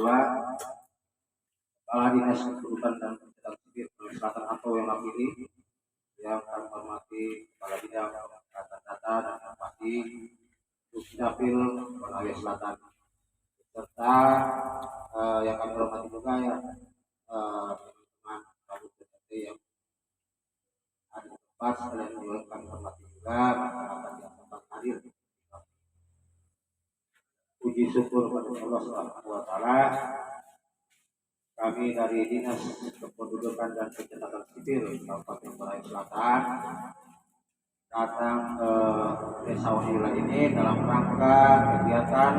pula Kepala Dinas Kependudukan dan Catatan Sipil Sulawesi Selatan atau yang terpilih, yang kami hormati Kepala Bidang Data dan Informasi Dukcapil Sulawesi Selatan, serta yang kami hormati juga ya teman-teman Kabut PTT yang ada di tempat, sekalian juga kami hormati juga masyarakat yang sempat hadir. Puji syukur kepada Allah Subhanahu wa Ta'ala, kami dari Dinas Kependudukan dan Catatan Sipil Kabupaten Sulawesi Selatan datang ke Desa Wonila ini dalam rangka kegiatan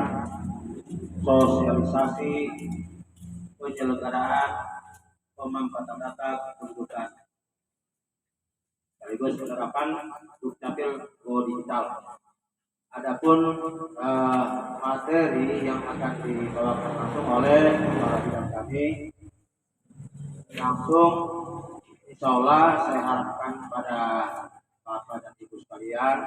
sosialisasi penyelenggaraan pemanfaatan data kependudukan sekaligus penerapan Dukcapil Go Digital. Adapun materi yang akan dibawakan langsung oleh kepala bidang kami, langsung insya Allah saya harapkan pada Bapak dan Ibu sekalian,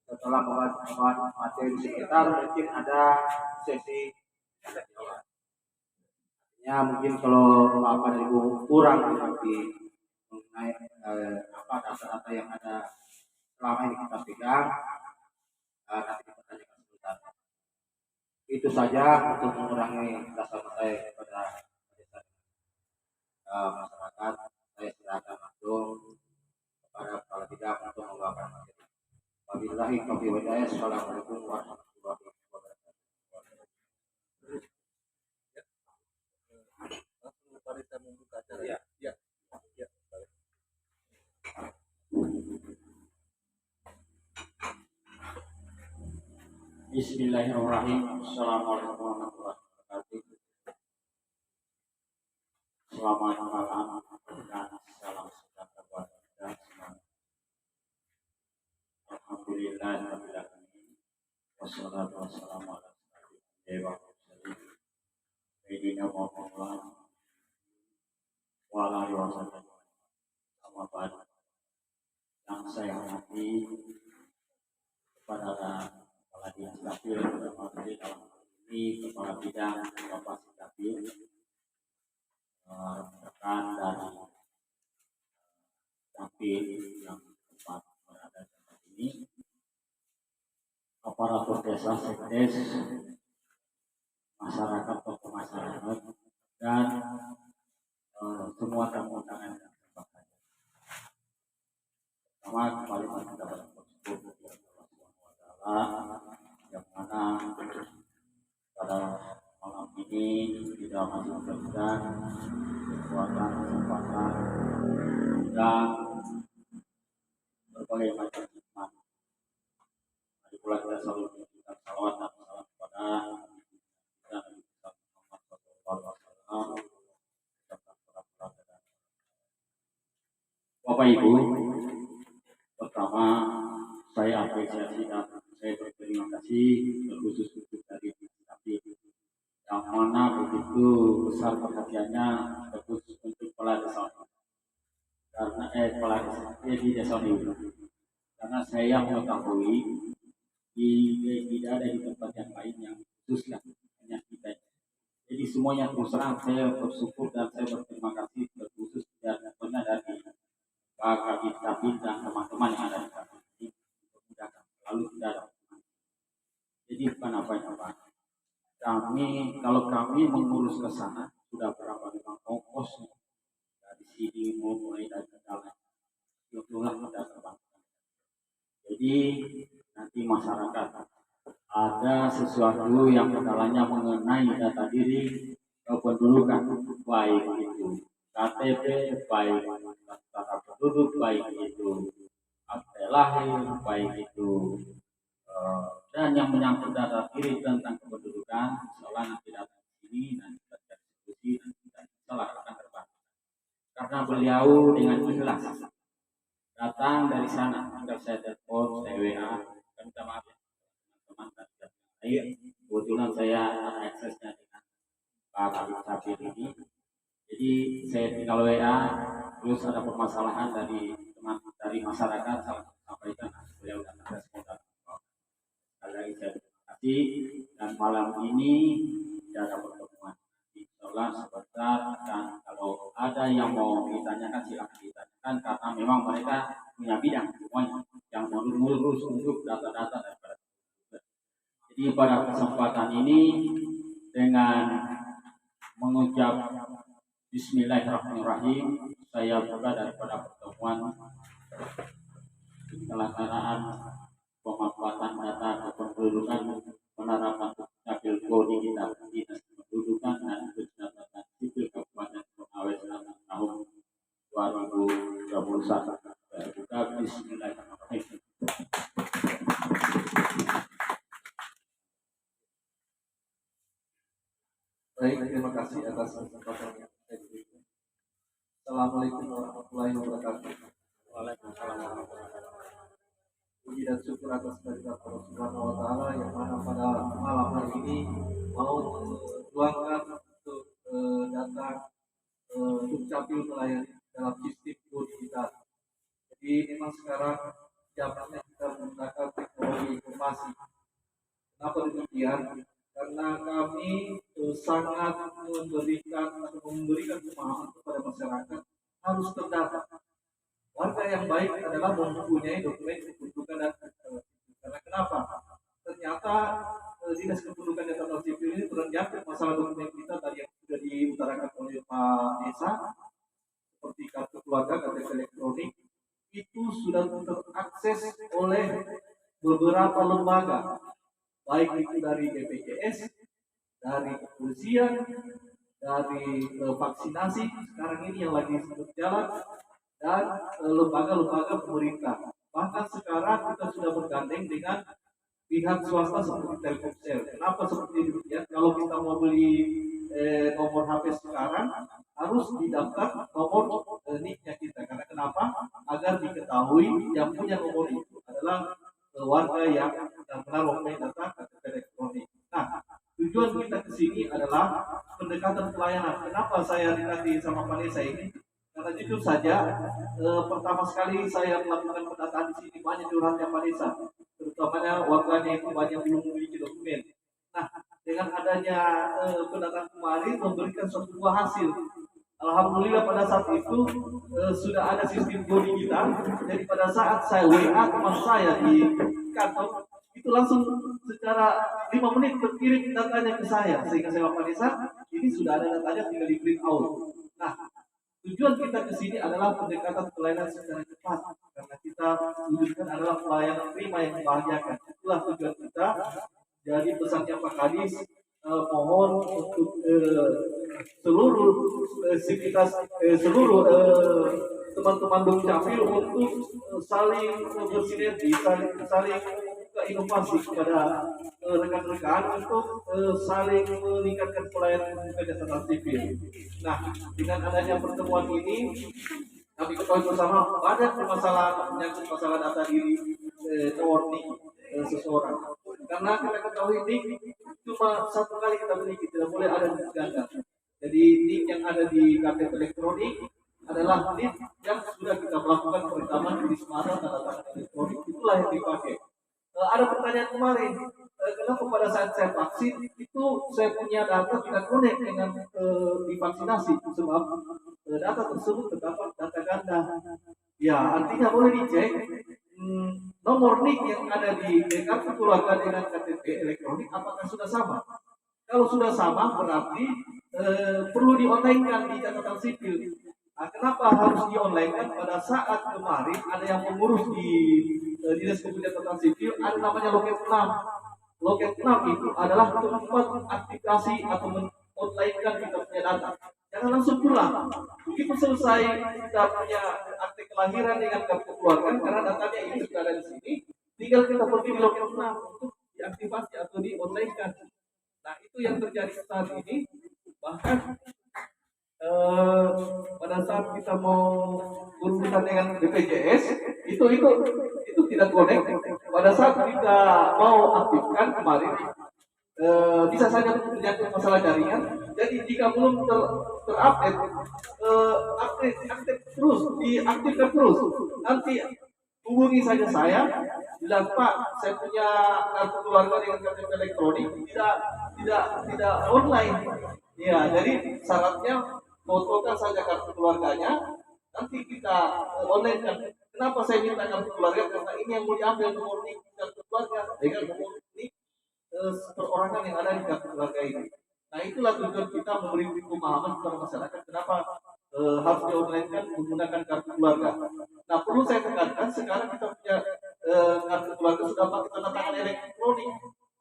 setelah membahas materi sekitar mungkin ada sesi tanya jawab. Ya mungkin kalau Bapak dan Ibu kurang mengerti mengenai apa data-data yang ada selama ini kita pegang, nanti dipertanyakan sebentar. Itu saja untuk mengurangi rasa percaya kepada masyarakat. Saya silakan langsung kepada kepala bidang untuk membawakan materi. Wabillahi taufiq wal hidayah. Assalamualaikum warahmatullahi wabarakatuh. Kita membuka acara. Ya. Bismillahirrahmanirrahim. Assalamualaikum warahmatullahi wabarakatuh. Selamat malam dan salam sejahtera buat kita semua. Alhamdulillahirabbil alamin. Wassalatu wassalamu ala sayyidina Muhammad wa ala alihi wasallam. Amma ba'd. Yang saya hormati kepada Kepala Dinas Dapil dalam ini Kepala Bidang Informasi Dapil, rekan dari Dapil yang tempat berada di tempat ini, aparatur desa, sekdes, masyarakat, tokoh masyarakat, dan semua tamu undangan yang terbaik. Pertama kembali kita bersyukur yang mana pada malam ini tidak masih memberikan kekuatan, kesempatan dan berbagai macam hikmah. Mari pula kita selalu memberikan salawat dan salam kepada Nabi Muhammad SAW. Bapak Ibu, pertama saya apresiasi dan saya berterima kasih terkhusus untuk dari Dapil yang mana begitu besar perhatiannya terkhusus untuk kepala desa karena kepala desa di desa ini, karena saya mengetahui tidak ada di tempat yang lain yang khusus hanya kita. Jadi semuanya terus terang saya bersyukur dan saya berterima kasih terkhusus dan benar dari Pak Kabit Dapil dan teman-teman yang ada di Dapil ini memudahkan, lalu tidak ada. Jadi bukan apa-apa. Kalau kami mengurus ke sana sudah berapa memang ongkosnya dari sini mulai dari jalan jumlah sudah terbantu. Jadi nanti masyarakat ada sesuatu yang kendalanya mengenai data diri kependudukan, baik itu KTP, baik data penduduk, baik itu akte lahir, baik itu dan yang menyangkut data diri tentang kependudukan, insyaallah nanti data ini nanti kita diskusi dan kita insyaallah akan terbantu. Karena beliau dengan ikhlas datang dari sana, tinggal saya telepon, saya WA, kan minta maaf ya teman-teman dan lain. Kebetulan saya aksesnya dengan Pak Kabit Dapil ini, jadi saya tinggal WA, terus ada permasalahan dari teman dari masyarakat, saya sampaikan, beliau datang respon. Sekali lagi saya terima kasih dan malam ini tidak dapat masyarakat, dan kalau ada yang mau ditanyakan silakan ditanyakan karena memang mereka punya bidang semuanya yang mengurus untuk data-data daripada. Jadi pada kesempatan ini dengan mengucap Bismillahirrahmanirrahim, saya buka daripada pertemuan pelaksanaan pemanfaatan data kependudukan penerapan tabel kode digital dinas kependudukan dan pencatatan sipil Kabupaten Konawe Selatan tahun 2021. Saya buka Bismillahirrahmanirrahim. Baik, terima kasih atas kesempatan yang saya berikan. Assalamualaikum warahmatullahi wabarakatuh. Waalaikumsalam warahmatullahi wabarakatuh. Puji dan syukur atas kehadirat Allah Subhanahu wa taala yang mana pada malam hari ini mau menuangkan untuk data Dukcapil melayani dalam sistem go digital. Jadi memang sekarang zamannya kita menggunakan teknologi informasi. Kenapa demikian? Karena kami sangat memberikan pemahaman kepada masyarakat harus terdata. Warga yang baik adalah mempunyai dokumen kependudukan dan karena kenapa? Ternyata dinas kependudukan dan tata sipil ini terjangkit masalah dokumen kita tadi yang sudah diutarakan oleh Pak Desa seperti kartu keluarga, KTP elektronik itu sudah terakses oleh beberapa lembaga, baik itu dari BPJS, dari kepolisian, dari vaksinasi sekarang ini yang lagi berjalan, dan lembaga-lembaga pemerintah. Bahkan sekarang kita sudah bergandeng dengan pihak swasta seperti Telkomsel. Kenapa seperti demikian? Kalau kita mau beli nomor HP sekarang harus didaftar nomor NIK-nya kita. Karena kenapa? Agar diketahui yang punya nomor itu adalah warga yang benar-benar mempunyai data KTP elektronik. Nah, tujuan kita ke sini adalah pendekatan pelayanan. Kenapa saya dikasih sama Vanessa ini? Karena jujur saja, pertama sekali saya melakukan pendataan di sini banyak curhatnya Vanessa, terutamanya warganya itu banyak belum memiliki dokumen. Nah, dengan adanya pendataan kemarin memberikan suatu buah hasil. Alhamdulillah pada saat itu sudah ada sistem go digital. Jadi pada saat saya WA teman saya di kantor itu langsung secara 5 menit terkirim datanya ke saya, sehingga saya Vanessa ini sudah ada datanya, tinggal di print out. Nah, tujuan kita ke sini adalah pendekatan pelayanan secara cepat karena kita wujudkan adalah pelayanan prima yang membahagiakan. Itulah tujuan kita. Jadi pesannya Pak Kadis, mohon untuk seluruh sivitas seluruh teman-teman Dukcapil untuk saling bersinergi, saling inovasi kepada rekan-rekan untuk saling meningkatkan pelayanan kegiatan sipil. Nah, dengan adanya pertemuan ini, kami ketahui bersama banyak permasalahan menyangkut masalah data diri nomor NIK seseorang. Karena kita ketahui NIK cuma satu kali kita miliki, tidak boleh ada NIK ganda. Jadi NIK yang ada di KTP elektronik adalah NIK yang sudah kita melakukan perekaman di Semarang tanda tangan elektronik, itulah yang dipakai. Ada pertanyaan kemarin, kenapa pada saat saya vaksin itu saya punya data tidak connect dengan divaksinasi, sebab data tersebut terdapat data ganda. Ya, artinya boleh dicek nomor NIK yang ada di kartu keluarga dengan KTP elektronik apakah sudah sama. Kalau sudah sama berarti perlu di-online-kan di catatan sipil. Nah, kenapa harus di-online-kan? Pada saat kemarin ada yang mengurus di Dinas Kependudukan Sipil, ada namanya loket 6. Loket 6 itu adalah tempat aktivasi atau men-online-kan kita punya data. Jangan langsung pulang. Begitu selesai kita punya akte kelahiran dengan kartu keluarga, karena datanya ini sudah ada di sini, tinggal kita pergi di loket 6 untuk diaktifasi atau di-online-kan. Nah, itu yang terjadi saat ini. Bahkan pada saat kita mau berurusan dengan BPJS itu tidak connect. Pada saat kita mau aktifkan kemarin bisa saja terjadi masalah jaringan. Jadi jika belum terupdate, aktif terus, diaktifkan terus. Nanti hubungi saja saya, bilang Pak, saya punya kartu keluarga dengan KTP elektronik tidak online. Ya, jadi syaratnya fotokan saja kartu keluarganya, nanti kita online kan. Kenapa saya minta kartu keluarga? Karena ini yang mau diambil nomor nik kartu keluarga dengan nomor nik perorangan yang ada di kartu keluarga ini. Nah itulah tujuan kita memberi pemahaman kepada masyarakat kenapa harus di online kan menggunakan kartu keluarga. Nah perlu saya tekankan sekarang kita punya kartu keluarga sudah pakai tanda tangan elektronik.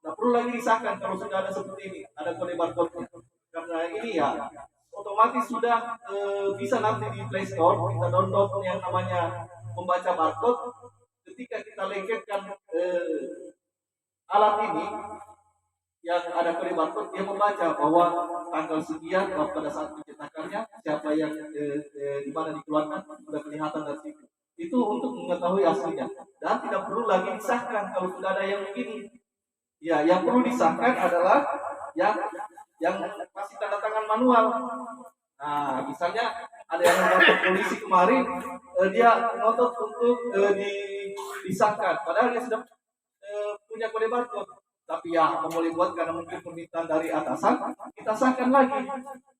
Nah perlu lagi disahkan kalau sudah ada seperti ini, ada kode barcode-nya. Karena ini ya otomatis sudah bisa nanti di Play Store kita download yang namanya membaca barcode. Ketika kita lengketkan alat ini yang ada kode barcode, dia membaca bahwa tanggal sekian pada saat pencetakannya siapa yang di mana dikeluarkan sudah kelihatan dari situ. Itu untuk mengetahui aslinya dan tidak perlu lagi disahkan kalau sudah ada yang begini. Ya, yang perlu disahkan adalah yang masih tanda tangan manual. Nah, misalnya ada yang melapor polisi kemarin, dia ngotot untuk disahkan, padahal dia sudah punya kode barcode. Tapi ya, mau boleh buat karena mungkin permintaan dari atasan, kita sahkan lagi.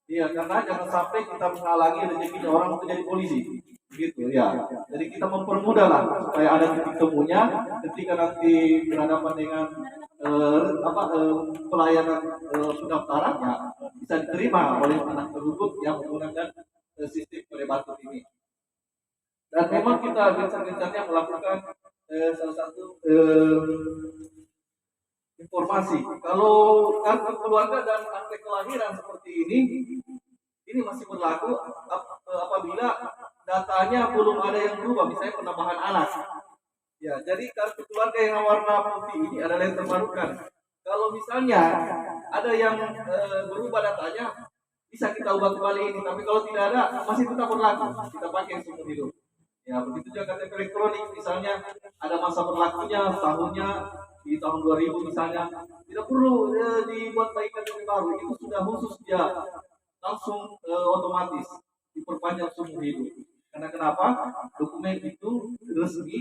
Iya, karena jangan sampai kita menghalangi rezeki orang untuk jadi polisi. Gitu ya. Jadi kita mempermudah lah supaya ada titik temunya ketika nanti berhadapan dengan pelayanan pendaftaran ya bisa diterima oleh anak tersebut yang menggunakan sistem kode barcode ini. Dan memang kita gencar-gencarnya melakukan salah satu informasi. Kalau kartu keluarga dan akte kelahiran seperti ini masih berlaku apabila datanya belum ada yang berubah, misalnya penambahan anak. Ya, jadi kartu keluarga yang warna putih ini adalah yang terbarukan. Kalau misalnya ada yang berubah datanya, bisa kita ubah kembali ini. Tapi kalau tidak ada, masih tetap berlaku. Kita pakai seumur hidup. Ya, begitu juga KTP elektronik. Misalnya ada masa berlakunya, tahunnya di tahun 2000 misalnya, tidak perlu dibuat lagi KTP baru. Itu sudah khusus dia langsung otomatis diperpanjang seumur hidup. Karena kenapa? Dokumen itu resmi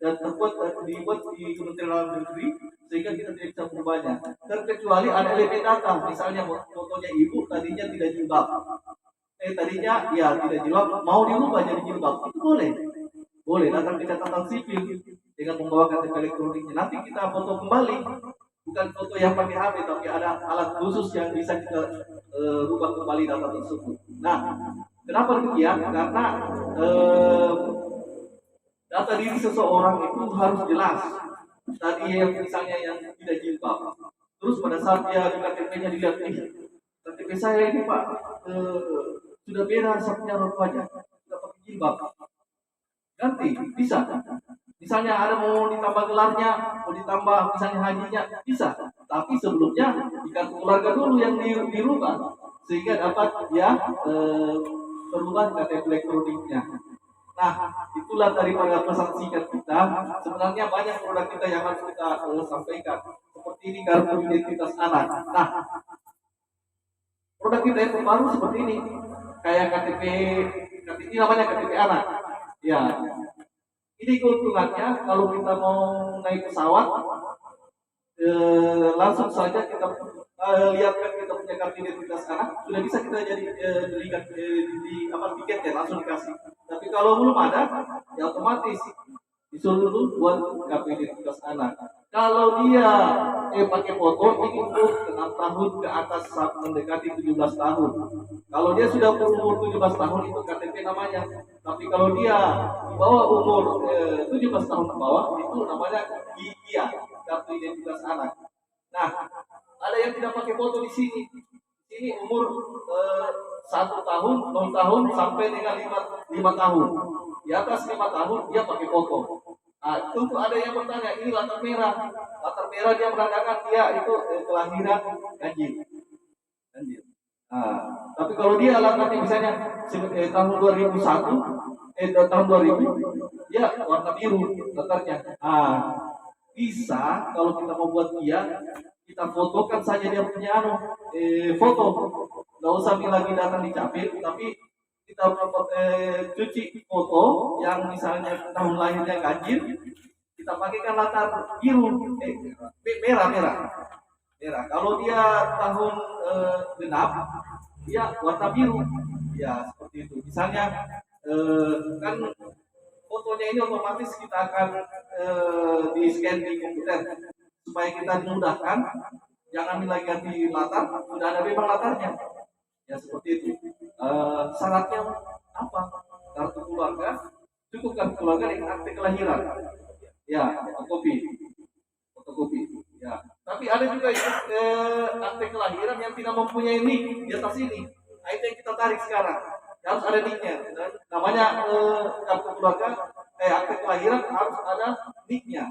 dan dibuat di Kementerian Dalam Negeri sehingga kita tidak bisa merubahnya. Terkecuali ada elemen data, misalnya fotonya ibu tadinya tidak jilbab, tadinya ya tidak jilbab, mau dirubah jadi jilbab, itu boleh datang ke catatan sipil dengan membawa KTP elektroniknya. Nanti kita foto kembali, bukan foto yang pakai HP, tapi ada alat khusus yang bisa kita rubah kembali data tersebut. Nah, kenapa demikian? Karena data diri seseorang itu harus jelas. Tadi yang misalnya yang tidak jilbab, terus pada saat dia di KTP-nya dilihat, KTP saya ini Pak sudah beda asapnya rupanya, sudah pakai jilbab. Ganti, bisa. Misalnya ada mau ditambah gelarnya, mau ditambah misalnya hajinya, bisa. Tapi sebelumnya di kartu keluarga dulu yang dirubah sehingga dapat dia perubahan KTP elektroniknya. Nah, itulah daripada pesan singkat kita. Sebenarnya banyak produk kita yang harus kita sampaikan. Seperti ini kartu identitas anak. Nah, produk kita yang terbaru seperti ini. Kayak KTP ini namanya KTP anak. Ya, ini keuntungannya kalau kita mau naik pesawat, langsung saja kita lihatkan kita punya kartu identitas anak, sudah bisa kita jadi belikan tiketnya langsung dikasih. Tapi kalau belum ada, ya otomatis disuruh dulu buat kartu identitas anak. Kalau dia pakai foto ini untuk 6 tahun ke atas saat mendekati 17 tahun. Kalau dia sudah berumur 17 tahun itu KTP namanya. Tapi kalau dia di bawah umur 17 tahun ke bawah itu namanya GIA, kartu identitas anak. Nah, ada yang tidak pakai foto di sini. Ini umur 1 tahun, 0 tahun sampai dengan 5 tahun. Di atas 5 tahun dia pakai foto. Nah, tentu ada yang bertanya, ini latar merah. Latar merah dia menandakan dia itu kelahiran ganjil. Nah, tapi kalau dia latarnya misalnya tahun 2001, tahun 2000, dia warna biru latarnya. Nah, bisa kalau kita mau buat dia, kita fotokan saja dia punya foto. Nggak usah lagi datang dicapil, tapi kita cuci foto yang misalnya tahun lahirnya ganjil, kita pakaikan latar biru, merah. Kalau dia tahun genap, dia warna biru. Ya, seperti itu. Misalnya kan fotonya ini otomatis kita akan di scan di komputer supaya kita dimudahkan. Jangan lagi ganti latar, sudah ada memang latarnya. Ya seperti itu. Syaratnya apa? Kartu keluarga, cukup kartu keluarga dengan akte kelahiran. Ya, fotokopi, fotokopi. Ya. Tapi ada juga akte kelahiran yang tidak mempunyai nick di atas ini. Nah, itu yang kita tarik sekarang. Harus ada nicknya. Dan namanya kartu keluarga, akte kelahiran harus ada nicknya.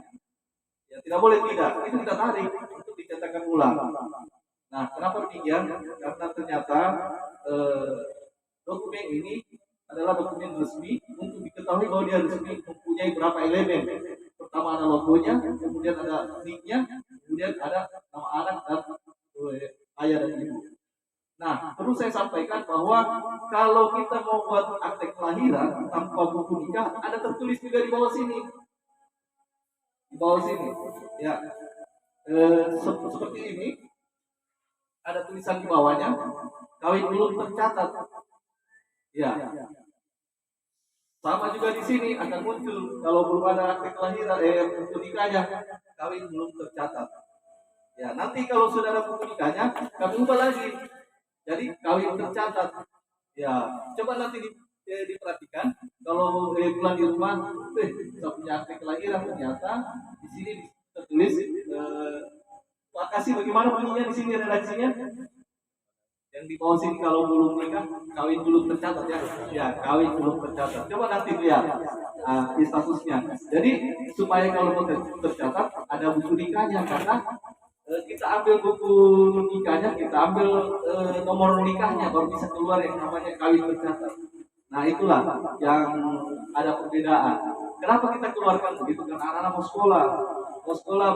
Ya, tidak boleh tidak. Itu kita tarik untuk dicetakkan ulang. Nah, kenapa demikian? Karena ternyata dokumen ini adalah dokumen resmi untuk diketahui bahwa dia resmi mempunyai berapa elemen. Pertama ada logonya, kemudian ada nicknya, kemudian ada nama anak dan ayah dan ibu. Nah, perlu saya sampaikan bahwa kalau kita mau buat akte kelahiran tanpa buku nikah, ada tertulis juga di bawah sini. Di bawah sini, ya, seperti ini. Ada tulisan di bawahnya, kawin belum tercatat. Ya, sama juga di sini akan muncul kalau belum ada akte kelahiran, buku nikahnya, kawin belum tercatat. Ya, nanti kalau sudah ada buku nikahnya, kami ubah lagi. Jadi kawin tercatat. Ya, coba nanti diperhatikan. Kalau pulang di rumah, saya punya akte kelahiran ternyata di sini tertulis. Makasih, bagaimana bunyinya di sini redaksinya? Yang di bawah sini kalau belum nikah, kawin belum tercatat ya. Ya, kawin belum tercatat. Coba nanti lihat di statusnya. Jadi supaya kalau mau tercatat ada buku nikahnya, karena kita ambil buku nikahnya, kita ambil nomor nikahnya baru bisa keluar yang namanya kawin tercatat. Nah, itulah yang ada perbedaan. Kenapa kita keluarkan begitu? Karena anak-anak mau sekolah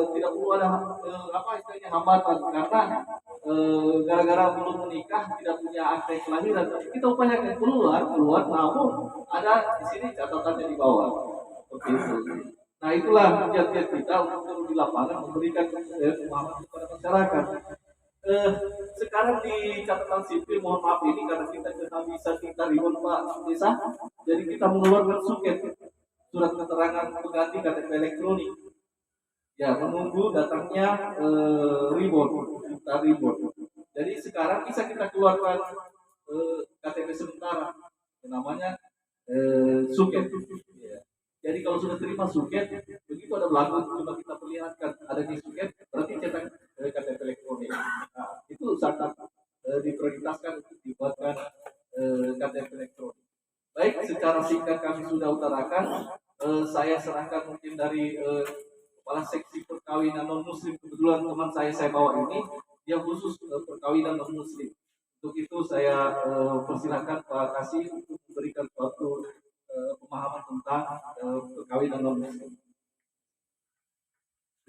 tidak perlu ada apa istilahnya hambatan, karena gara-gara belum menikah tidak punya akte kelahiran. Kita upayakan keluar, namun ada di sini catatannya di bawah. Seperti itu. Nah, itulah kiat-kiat kita untuk turun di lapangan memberikan pemahaman kepada masyarakat. Sekarang di catatan sipil, mohon maaf ini karena kita tidak bisa kita ribut Pak Desa, jadi kita mengeluarkan suket, surat keterangan pengganti KTP elektronik. Ya, menunggu datangnya kita ribut. Jadi sekarang bisa kita keluarkan KTP sementara, namanya suket. Ya. Jadi kalau sudah terima suket, begitu ada belangko coba kita perlihatkan ada di suket, berarti cetak KTP elektronik. Nah, itu sangat diprioritaskan untuk dibuatkan KTP elektronik. Baik, secara singkat kami sudah utarakan. Saya serahkan mungkin dari kepala seksi perkawinan non muslim, kebetulan teman saya bawa ini dia khusus perkawinan non muslim. Untuk itu saya persilakan Pak Kasih untuk memberikan suatu pemahaman tentang perkawinan non muslim.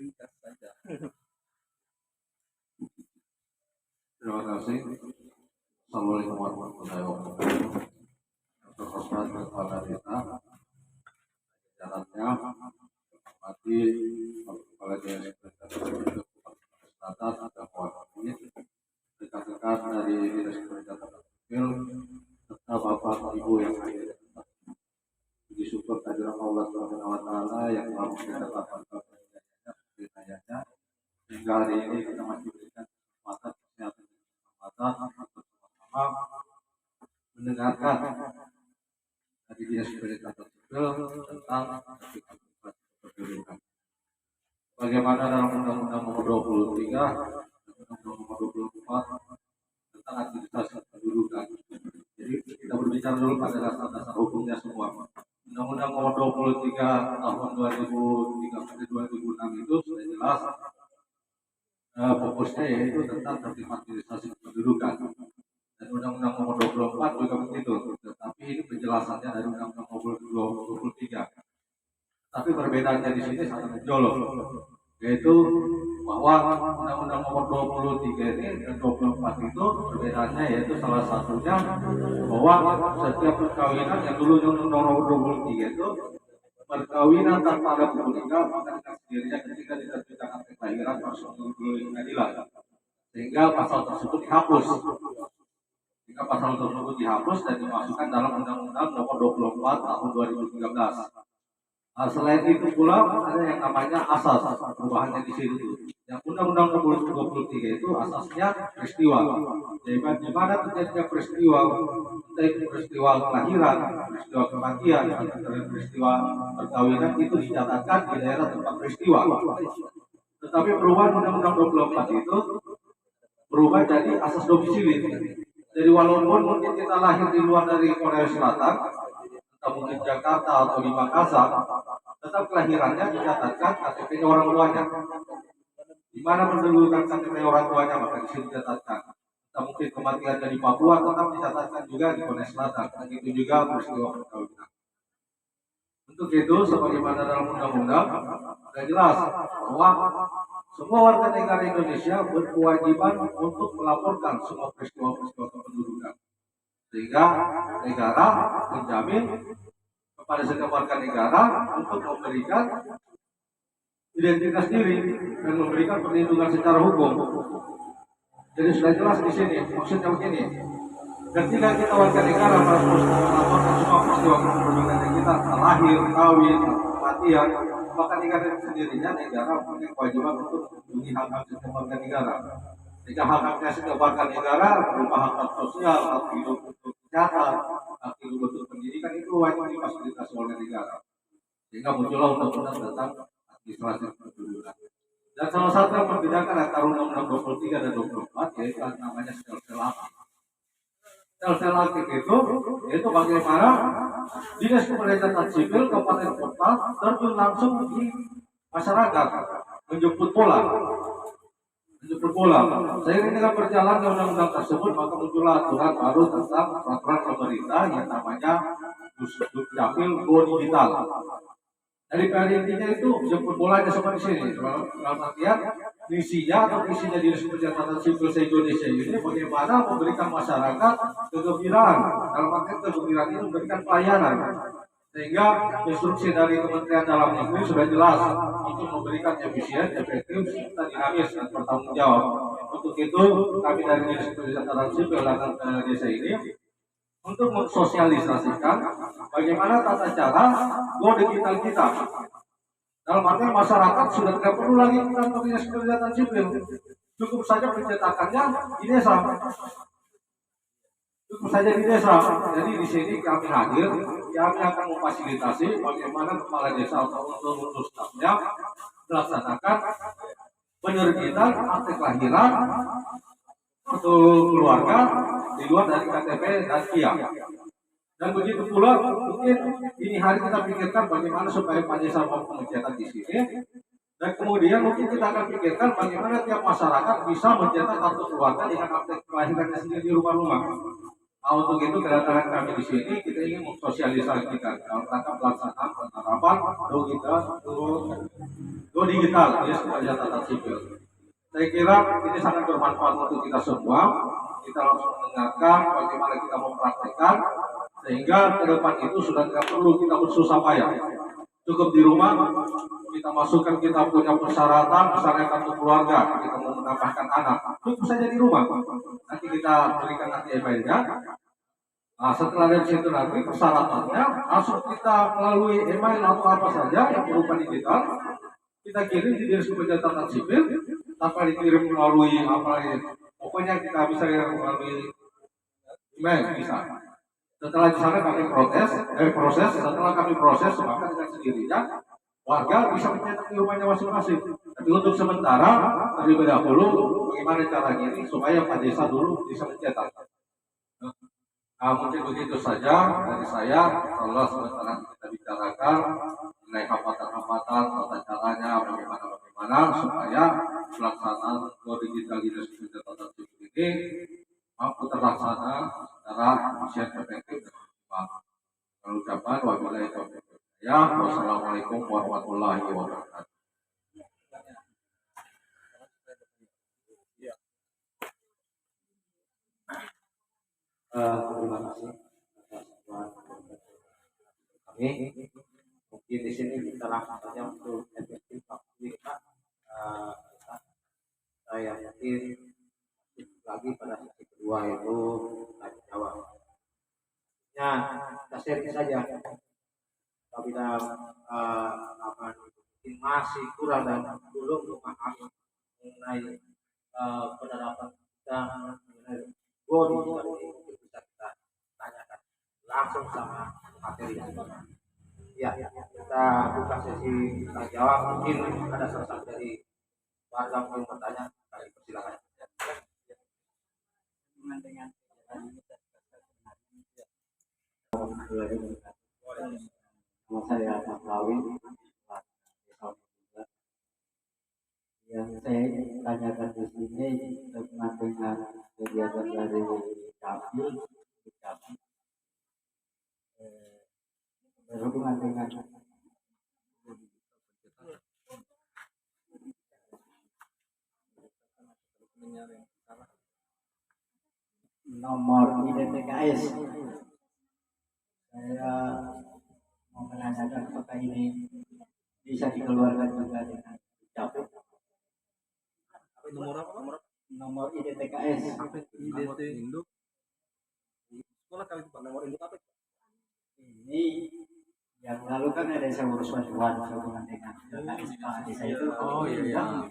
Singkat saja. Terima kasih. Assalamualaikum warahmatullahi wabarakatuh. Terhormat Kepala Desa, jalannya hormati Kepala Desa Selatan dan mewakili rekan-rekan dari Dinas Pendidikan Sipil serta Bapak Ibu yang hadir. Puji syukur kehadiran Allah Subhanahu wa taala yang telah mendatangkan hidayahnya sehingga hari ini kita masih berikan kesempatan untuk bersama-sama mendengarkan dari Dinas Pendidikan Sipil tentang sertifikat kependudukan. Bagaimana dalam Undang-Undang Nomor 23 dan Undang-Undang Nomor 24 tentang administrasi kependudukan. Jadi kita berbicara dulu pada dasar-dasar hukumnya semua. Undang-Undang Nomor 23 tahun 2003-2006 itu sudah jelas fokusnya yaitu tentang tertib administrasi kependudukan. Dan Undang-Undang Nomor 24 juga begitu. Tetapi ini penjelasannya dari Undang-Undang Nomor 23. Tapi perbedaannya di sini sangat mencolok, yaitu bahwa Undang-Undang Nomor 23 ini dan 24 itu perbedaannya yaitu salah satunya bahwa setiap perkawinan yang dulu Undang-Undang Nomor 23 itu perkawinan tanpa ada buku nikah maka dengan sendirinya ketika diterbitkan akte kelahiran harus melalui pengadilan, sehingga pasal tersebut dihapus. Jika pasal pasal tersebut dihapus dan dimasukkan dalam Undang-Undang Nomor 24 Tahun 2013. Selain itu pula ada yang namanya asas perubahannya di situ. Yang Undang-Undang Nomor 23 itu asasnya peristiwa. Jadi di mana terjadinya peristiwa, entah itu peristiwa kelahiran, peristiwa kematian, atau peristiwa perkawinan itu dicatatkan di daerah tempat peristiwa. Tetapi perubahan Undang-Undang 24 itu berubah jadi asas domisili. Jadi walaupun mungkin kita lahir di luar dari Korea Selatan, atau mungkin Jakarta atau di Makassar, tetap kelahirannya dicatatkan KTP orang tuanya. Di mana mendahulukan KTP orang tuanya maka di sini dicatatkan. Atau mungkin kematiannya di Papua tetap dicatatkan juga di Korea Selatan. Begitu juga peristiwa perkawinan. Untuk itu, sebagaimana dalam undang-undang sudah jelas bahwa semua warga negara Indonesia berkewajiban untuk melaporkan semua peristiwa-peristiwa kependudukan. Sehingga negara menjamin kepada setiap warga negara untuk memberikan identitas diri dan memberikan perlindungan secara hukum. Jadi sudah jelas di sini maksudnya begini. Ketika kita warga negara melaporkan semua peristiwa kependudukan kita lahir, kawin, kematian, maka negara sendirinya negara punya kewajiban untuk melindungi hak-hak setiap warga negara. Jika hak-haknya setiap warga negara berupa hak sosial, hak hidup untuk kesehatan, hak hidup untuk pendidikan itu wajib difasilitasi oleh negara. Sehingga muncullah undang-undang tentang administrasi kependudukan. Dan salah satu yang membedakan antara undang-undang 23 dan 24 yaitu namanya sel-sel aktif. Sel-sel aktif itu yaitu bagaimana dinas kependudukan sipil kabupaten kota terjun langsung di masyarakat menjemput bola. Seiring dengan berjalannya undang-undang tersebut maka muncullah aturan baru tentang peraturan pemerintah yang namanya Dukcapil Go Digital. Dari intinya itu jemput bolanya seperti sini. Dalam artian misinya atau visinya Dinas Pencatatan Sipil se-Indonesia ini bagaimana memberikan masyarakat kegembiraan. Dalam artian kegembiraan itu memberikan pelayanan. Sehingga instruksi dari Kementerian Dalam Negeri sudah jelas untuk memberikan efisien, efektif, serta dinamis dan bertanggung jawab. Untuk itu kami dari Dinas Pencatatan Sipil datang ke desa ini untuk mensosialisasikan bagaimana tata cara go digital kita. Dalam artian masyarakat sudah tidak perlu lagi ke kantor Dinas Pencatatan Sipil, cukup saja pencetakannya di desa. Jadi di sini kami hadir, kami akan memfasilitasi bagaimana kepala desa atau untuk stafnya melaksanakan penerbitan akte kelahiran untuk keluarga di luar dari KTP dan KIA. Dan begitu pula mungkin ini hari kita pikirkan bagaimana supaya Pak Desa mau mencetak di sini. Dan kemudian mungkin kita akan pikirkan bagaimana tiap masyarakat bisa mencetak kartu keluarga dengan akte kelahirannya sendiri di rumah-rumah. Nah, untuk itu kedatangan kami di sini kita ingin mensosialisasikan dalam rangka pelaksanaan penerapan Go Digital Dinas Pencatatan Sipil. Saya kira ini sangat bermanfaat untuk kita semua. Kita langsung mendengarkan bagaimana kita mempraktekkan sehingga ke depan itu sudah tidak perlu kita bersusah payah. Cukup di rumah kita masukkan kita punya persyaratan, misalnya kartu keluarga, kita mau menambahkan anak, cukup saja di rumah. Nanti kita berikan nanti emailnya. Nah, setelah dari situ nanti persyaratannya langsung kita melalui email atau apa saja yang berupa digital kita kirim di Dinas Pencatatan Sipil tanpa dikirim melalui apa ya, pokoknya kita bisa melalui email bisa. Setelah di sana kami proses, setelah kami proses maka dengan sendirinya warga bisa mencetak di rumahnya masing-masing. Tapi untuk sementara terlebih dahulu bagaimana caranya ini supaya Pak Desa dulu bisa mencetak. Nah, mungkin begitu saja dari saya. Allah sementara kita bicarakan mengenai hambatan-hambatan, tata caranya, bagaimana supaya pelaksanaan Go Digital Dinas Pencatatan Sipil ini mampu terlaksana secara efisien, efektif dan optimal. Dengan ucapan wabillahi taufiq wal hidayah. Wassalamualaikum warahmatullahi wabarakatuh. Terima kasih atas kami. Mungkin di sini kita langsung saja untuk efektif waktu kita. Saya yakin lagi pada sesi kedua itu tanya jawab. sharing saja. Apabila mungkin masih kurang dan belum memahami mengenai penerapan kita mengenai body, mungkin bisa kita tanyakan langsung sama materi. Ya, kita buka sesi tanya jawab. Mungkin ada salah satu dari warga yang bertanya, kami persilakan. Dengan nama saya Mas Lawin. Yang saya tanyakan di sini berkenaan dengan kegiatan dari Kapil, berhubungan dengan nomor IDTKS. Saya mau menanyakan apakah ini bisa dikeluarkan juga dengan Capil. Nomor apa? Nomor IDTKS. IDT induk. Sekolah kali itu Pak, nomor induk apa? Ini yang lalu kan ada yang saya urus bantuan hubungan dengan Pak Desa itu. Oh iya.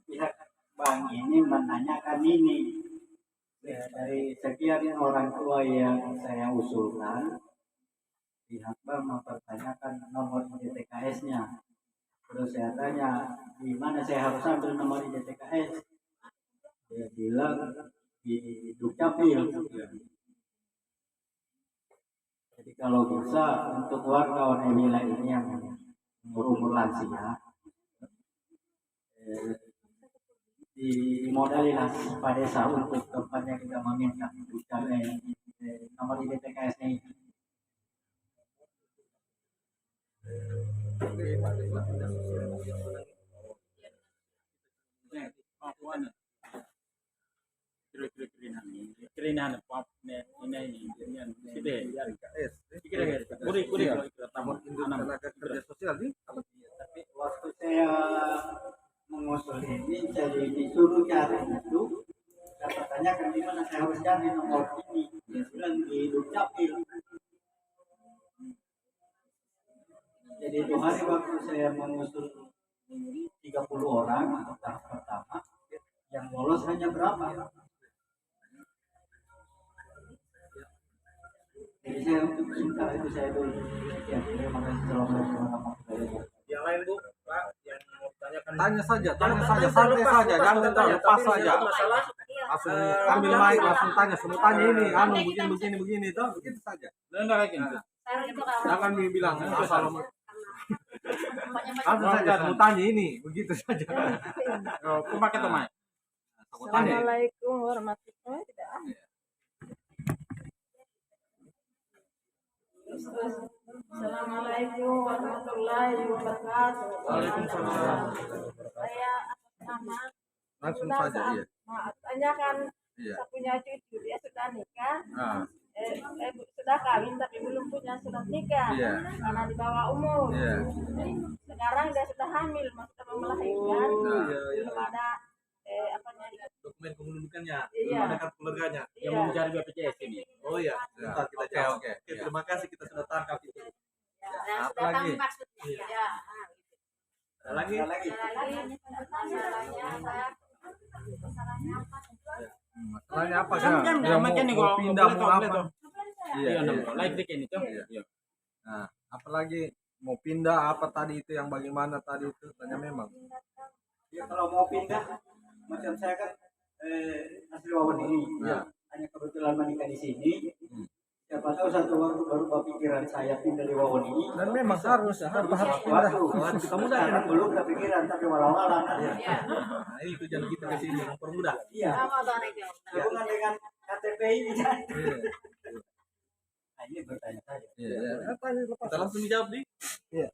Pihak bank ini menanyakan ini dari sekian orang tua yang saya usulkan, pihak bank mempertanyakan nomor IDTKS-nya. Terus saya tanya, di mana saya harus ambil nomor IDTKS? Dia bilang di Dukcapil. Jadi kalau bisa untuk warga Onegila ini yang umur lansia, dimodalilah pada desa untuk tempat yang kita meminta nomor IDTKS-nya ini. Kirinan pop net ini sih ya kira-kira Tenaga kerja sosial nih. Tapi waktu saya mengusul ini, saya disuruh cari itu, katanya kan di mana saya harus cari nomor ini. Dia bilang di Dukcapil. Jadi itu hari waktu saya mengusul 30 orang untuk tahap pertama, yang lolos hanya berapa? Jadi saya untuk sementara itu saya dulu. Ya, terima kasih telah Yang lain Bu, Pak, yang mau tanyakan. Tanya saja, santai saja, jangan lepas saja. Langsung ambil mic, langsung tanya, semua tanya ini, begini toh, begitu saja. Jangan bilang asal langsung saja, semua tanya ini, begitu saja. aku pakai tuh Mike. Assalamualaikum warahmatullahi wabarakatuh. Assalamualaikum warahmatullahi wabarakatuh. Waalaikumsalam. Saya atas nama Langsung saja, iya. Tanyakan, Iya. saya punya cucu, dia sudah nikah, Nah, sudah kawin tapi belum punya surat nikah, Iya. karena di bawah umur. Iya. Sekarang dia sudah hamil, sudah mau melahirkan, Iya. belum ada Dokumen kependudukannya, Iya. belum ada kartu keluarganya. Yang mau mencari BPJS ini. Oh iya, sebentar kita Oke, jawab. oke. Oke, terima kasih kita sudah tangkap itu. dan Apa sudah tahu lagi? maksudnya. Iya. Ya. Ada lagi? Masalahnya apa sih? Kan Dia makanya mau kalau pindah mau apa? tuh. Iya. Iya, Iya. like dikit itu. Iya. Iya. Nah, apalagi mau pindah apa tadi itu yang bagaimana tadi itu tanya memang. Ya kalau mau pindah, macam saya kan asli Wawan ini, Iya. hanya kebetulan menikah di sini. Hmm. Siapa tahu satu waktu baru pikiran saya pindah di Wawan ini. Dan memang harus pindah. Kamu sekarang belum kepikiran tapi walau-walau. Nah, itu jangan kita ke sini mempermudah. Iya. Hubungan dengan KTP ini kan. Iya. Nah, ini bertanya saja. Iya. Kita langsung dijawab nih. Iya.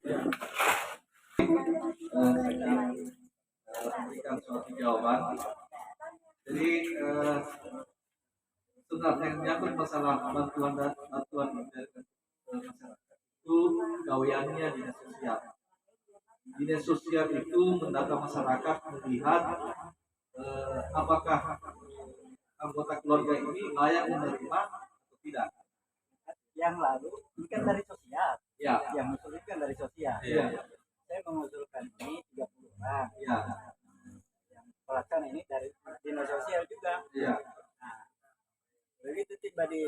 Berikan suatu jawaban. Jadi sebenarnya yang menyangkut masalah bantuan masyarakat itu gaweannya dinas sosial. Dinas sosial itu mendata masyarakat melihat apakah anggota keluarga ini layak menerima atau tidak. yang lalu ini kan dari sosial, Ya. yang mengusulkan kan dari sosial. Iya. Saya mengusulkan ini 30 orang. Iya. Yang pelaksana ini dari dinas sosial juga. Iya. Nah, begitu tiba di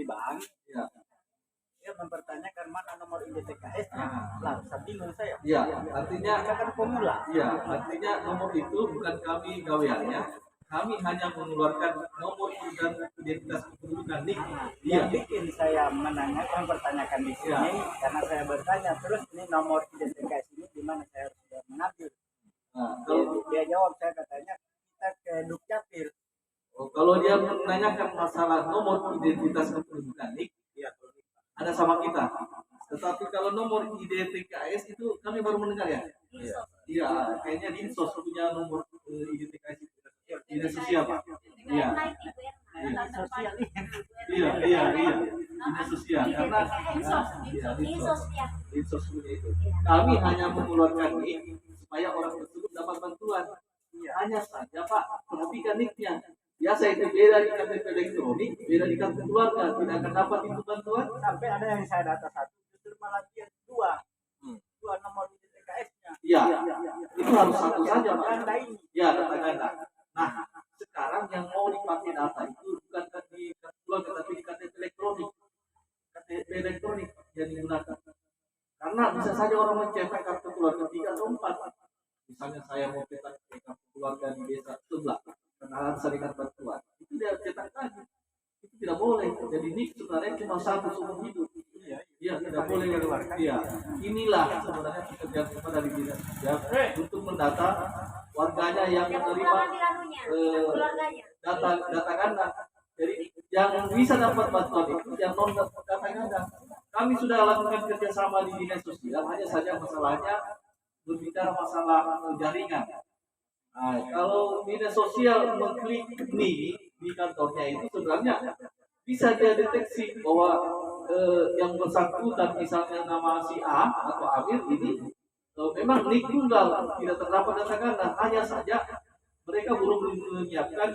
bank, Iya. dia mempertanyakan mana nomor IDTKS-nya. Lah, bingung saya. Iya, artinya Kita kan pemula. iya, artinya nomor itu bukan kami gaweannya. Kami hanya mengeluarkan nomor dan identitas kependudukan NIK. Iya. Yang bikin saya mempertanyakan di sini karena saya bertanya terus ini nomor IDTKS ini di mana saya harus sudah mengambil. Nah, Dia jawab, saya katanya kita ke Dukcapil. kalau dia menanyakan masalah nomor identitas kependudukan NIK, ada sama kita. Tetapi kalau nomor IDTKS itu kami baru mendengar ya. Iya, kayaknya Dinsos punya nomor IDTKS itu. Dinas sosial Pak. Iya. Sosial ini. Iya. Dinas sosial karena iya, Dinsos punya itu. Kami hanya mengeluarkan NIK supaya orang tersebut dapat bantuan. Hanya saja Pak, perhatikan NIK-nya. Biasa itu beda di KTP elektronik, beda di kartu keluarga, tidak akan dapat itu bantuan. Sampai ada yang saya data satu, justru malah dia dua nomor IDTKS-nya. Iya, itu harus satu saja Pak. Ganda ini. Iya, data ganda. Nah, sekarang yang mau dipakai data itu bukan di kartu keluarga, tapi di KTP elektronik. KTP elektronik yang digunakan. Karena bisa saja orang mencetak kartu keluarga 3 atau 4. Misalnya saya mau cetak kartu keluarga di desa sebelah, kenalan saringan bantuan, itu dia cetak lagi. Itu tidak boleh. Jadi NIK sebenarnya cuma satu seumur hidup. Iya, tidak boleh keluarga. Iya, inilah sebenarnya pekerjaan kita dari dinas sosial untuk mendata warganya yang menerima data ganda. Jadi yang bisa dapat bantuan itu yang non data ganda. Kami sudah lakukan kerjasama di dinas sosial, hanya saja masalahnya berbicara masalah jaringan. Nah, kalau dinas sosial mengklik nih di kantornya itu sebenarnya bisa dia deteksi bahwa yang bersangkutan misalnya nama si A atau Amir ini memang NIK tunggal, tidak terdapat data ganda, hanya saja mereka belum menyiapkan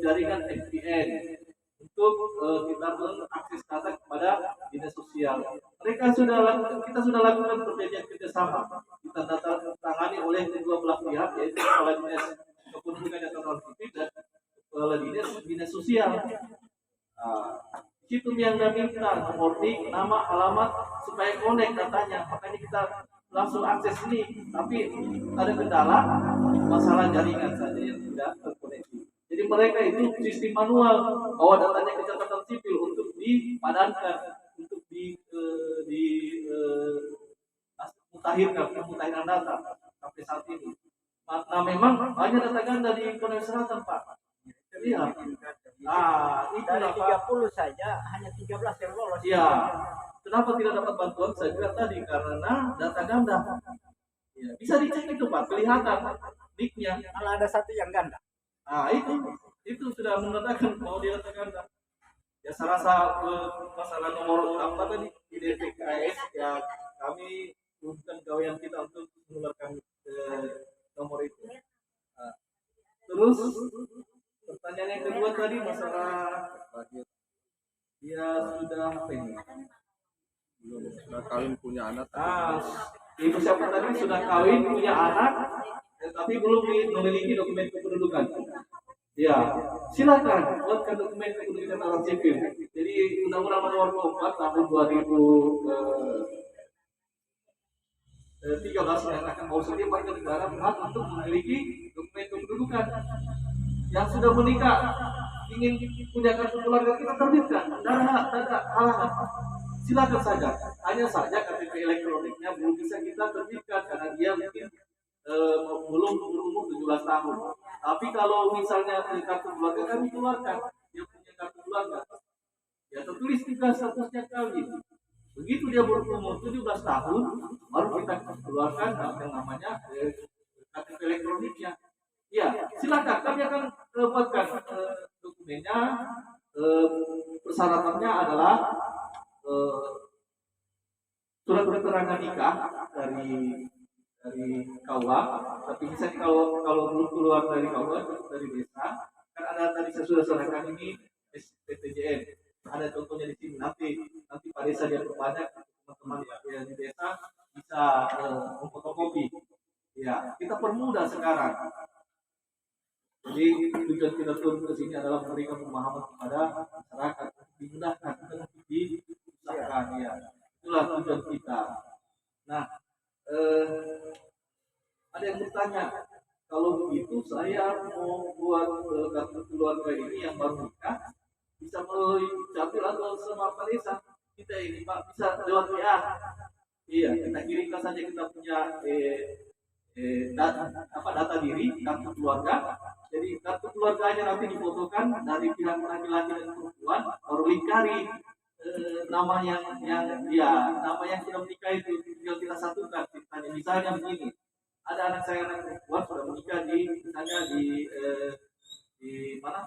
jaringan VPN untuk kita mengakses data kepada dinas sosial. Kita sudah lakukan perjanjian kerjasama. Kita tangani oleh kedua belah pihak, yaitu kepala dinas kependudukan dan catatan sipil dan kepala dinas sosial. Situ yang kami minta nomor NIK, nama, alamat supaya connect datanya. Makanya kita langsung akses ini, tapi ada kendala masalah jaringan saja yang tidak terkoneksi. Jadi mereka itu sistem manual, bawa datanya ke catatan sipil untuk dipadankan, untuk mutahiran data sampai saat ini. Nah memang banyak data ganda di Korea Selatan Pak. Iya. Nah, itu Dari kenapa 30 saja hanya 13 yang lolos. iya. Kenapa tidak dapat bantuan? Saya bilang tadi karena data ganda. Ya, bisa dicek itu Pak, kelihatan NIK-nya. Malah ada satu yang ganda. Nah, itu sudah menandakan bahwa dia data ganda. Ya saya rasa masalah nomor apa tadi IDTKS ya kami bukan gawean kita untuk mengeluarkan nomor itu. Nah, terus pertanyaan yang kedua tadi masalah dia sudah apa ini? Sudah kawin punya anak. Ibu siapa tadi sudah kawin punya anak, tapi belum memiliki dokumen kependudukan. Ya, silakan buatkan dokumen kependudukan orang sipil. Jadi Undang-Undang Nomor 24 Tahun 2013 menyatakan bahwa setiap warga negara berhak untuk memiliki dokumen kependudukan. Yang sudah menikah ingin punya kartu keluarga kita terbitkan, tidak ada halangan. Silakan saja, hanya saja KTP elektroniknya belum bisa kita terbitkan karena dia mungkin belum berumur 17 tahun. Tapi kalau misalnya kartu keluarga kami keluarkan, dia punya kartu keluarga, ya tertulis juga statusnya kawin. Begitu dia berumur 17 tahun, baru kita keluarkan yang namanya KTP elektroniknya. Ya, silakan kami akan buatkan dokumennya. Persyaratannya adalah surat keterangan nikah dari KUA, tapi misalnya kalau belum keluar dari KUA dari desa, kan ada tadi saya sudah sarankan ini SPTJN, ada contohnya di sini. Nanti Pak Desa dia perbanyak, teman-teman ya, di desa bisa memfotokopi. Ya, kita permudah sekarang. Jadi tujuan kita turun ke sini adalah memberikan pemahaman kepada masyarakat, dimudahkan, untuk diusahakan. Ya, itulah tujuan kita. Nah, ada yang bertanya, kalau begitu saya mau buat kartu keluarga ini yang baru nikah, bisa melalui Capil atau sama Pak Desa? Kita ini Pak bisa lewat WA. Iya, kita kirimkan saja kita punya data diri, kartu keluarga. Jadi kartu keluarganya nanti difotokan dari pihak laki-laki dan perempuan, baru lingkari nama yang nama yang sudah menikah itu tinggal kita satukan. Misalnya begini, ada anak saya anak perempuan sudah menikah misalnya di mana,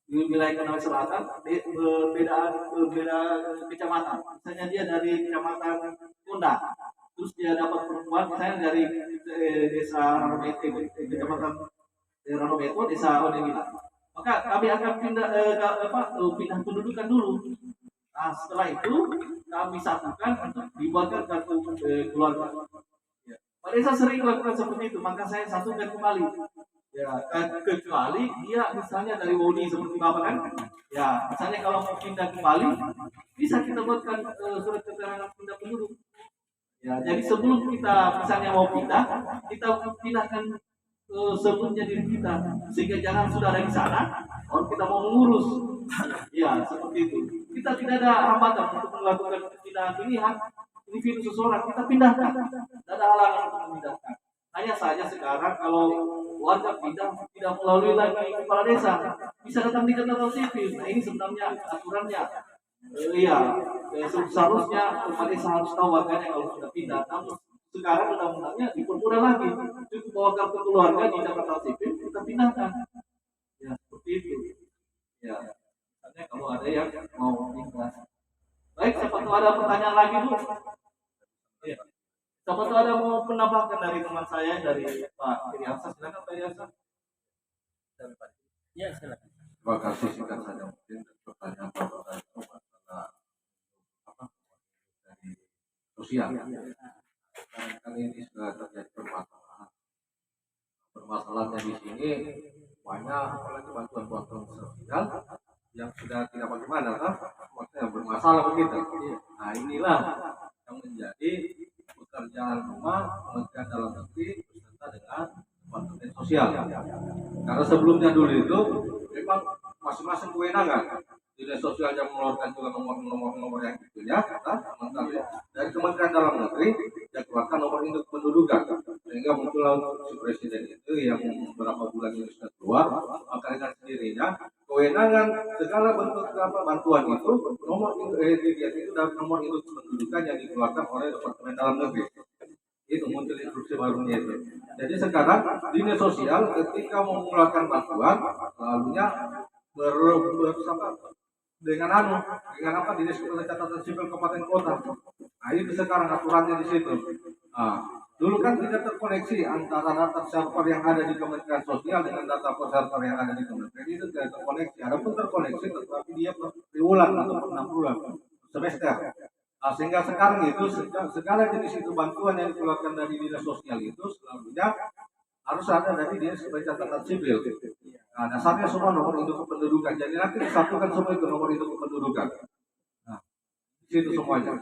di wilayah Konawe Selatan, beda kecamatan. Misalnya dia dari kecamatan Kunda, terus dia dapat perempuan misalnya dari desa Ranomete, kecamatan Ranomete, desa Onewila. Maka kami akan pindah pindah pendudukan dulu. Nah, setelah itu kami satukan untuk dibuatkan kartu keluarga. Ya. Pak Desa sering melakukan seperti itu, maka saya satukan kembali. Ya, kecuali dia misalnya dari Woni seperti Bapak kan, ya misalnya kalau mau pindah kembali, bisa kita buatkan surat keterangan pindah penduduk. Ya, jadi sebelum kita misalnya mau pindah, kita pindahkan sebelumnya diri kita, sehingga jangan sudah ada di sana, orang kita mau mengurus. Ya, seperti itu. Kita tidak ada hambatan untuk melakukan pindahan pilihan individu seseorang, kita pindahkan. Tidak ada halangan untuk memindahkan. Hanya saja sekarang kalau warga pindah tidak melalui lagi kepala desa, bisa datang di catatan sipil. Nah, ini sebenarnya aturannya. Seharusnya kepala desa harus tahu warganya kalau sudah pindah. Namun sekarang undang-undangnya dipermudah lagi. Cukup bawa kartu keluarga di catatan sipil, kita pindahkan. Ya, seperti itu. Ya, misalnya kalau ada yang mau pindah. Baik, siapa tahu ada pertanyaan lagi, Bu? Ya. Siapa tahu ada mau penambahkan dari teman saya, dari Pak Iriansa, silakan Pak Iriansa. Ya, silakan. Terima kasih, singkat saja mungkin pertanyaan Bapak itu masalah apa dari sosial. Kali ini sudah terjadi permasalahan. Permasalahannya di sini banyak apalagi bantuan-bantuan sosial yang sudah tidak bagaimana kan, maksudnya bermasalah begitu. Nah, inilah yang menjadi pekerjaan rumah Kementerian Dalam Negeri beserta dengan Departemen Sosial. Karena sebelumnya dulu itu memang masing-masing kewenangan. Dinas Sosial yang mengeluarkan juga nomor yang itu ya, dari Kementerian Dalam Negeri yang keluarkan nomor induk pendudukan, sehingga muncullah si presiden itu yang beberapa bulan ini sudah keluar, maka dengan sendirinya kewenangan segala bentuk bantuan itu nomor itu dan nomor induk pendudukan yang dikeluarkan oleh Departemen Dalam Negeri. Itu muncul instruksi barunya itu. Jadi sekarang dinas sosial ketika mengeluarkan bantuan lalunya dengan apa dinas catatan sipil kabupaten kota. Nah, itu sekarang aturannya di situ. Nah, dulu kan tidak terkoneksi antara data server yang ada di Kementerian Sosial dengan data server yang ada di Kementerian, itu tidak terkoneksi. Adapun terkoneksi tetapi dia per bulan atau per 6 bulan semester. Nah, sehingga sekarang itu segala jenis itu bantuan yang dikeluarkan dari dinas sosial itu selalunya harus ada dari dinas catatan sipil. Nah, dasarnya semua nomor induk kependudukan. Jadi nanti disatukan semua itu nomor induk kependudukan. Nah, di situ semuanya.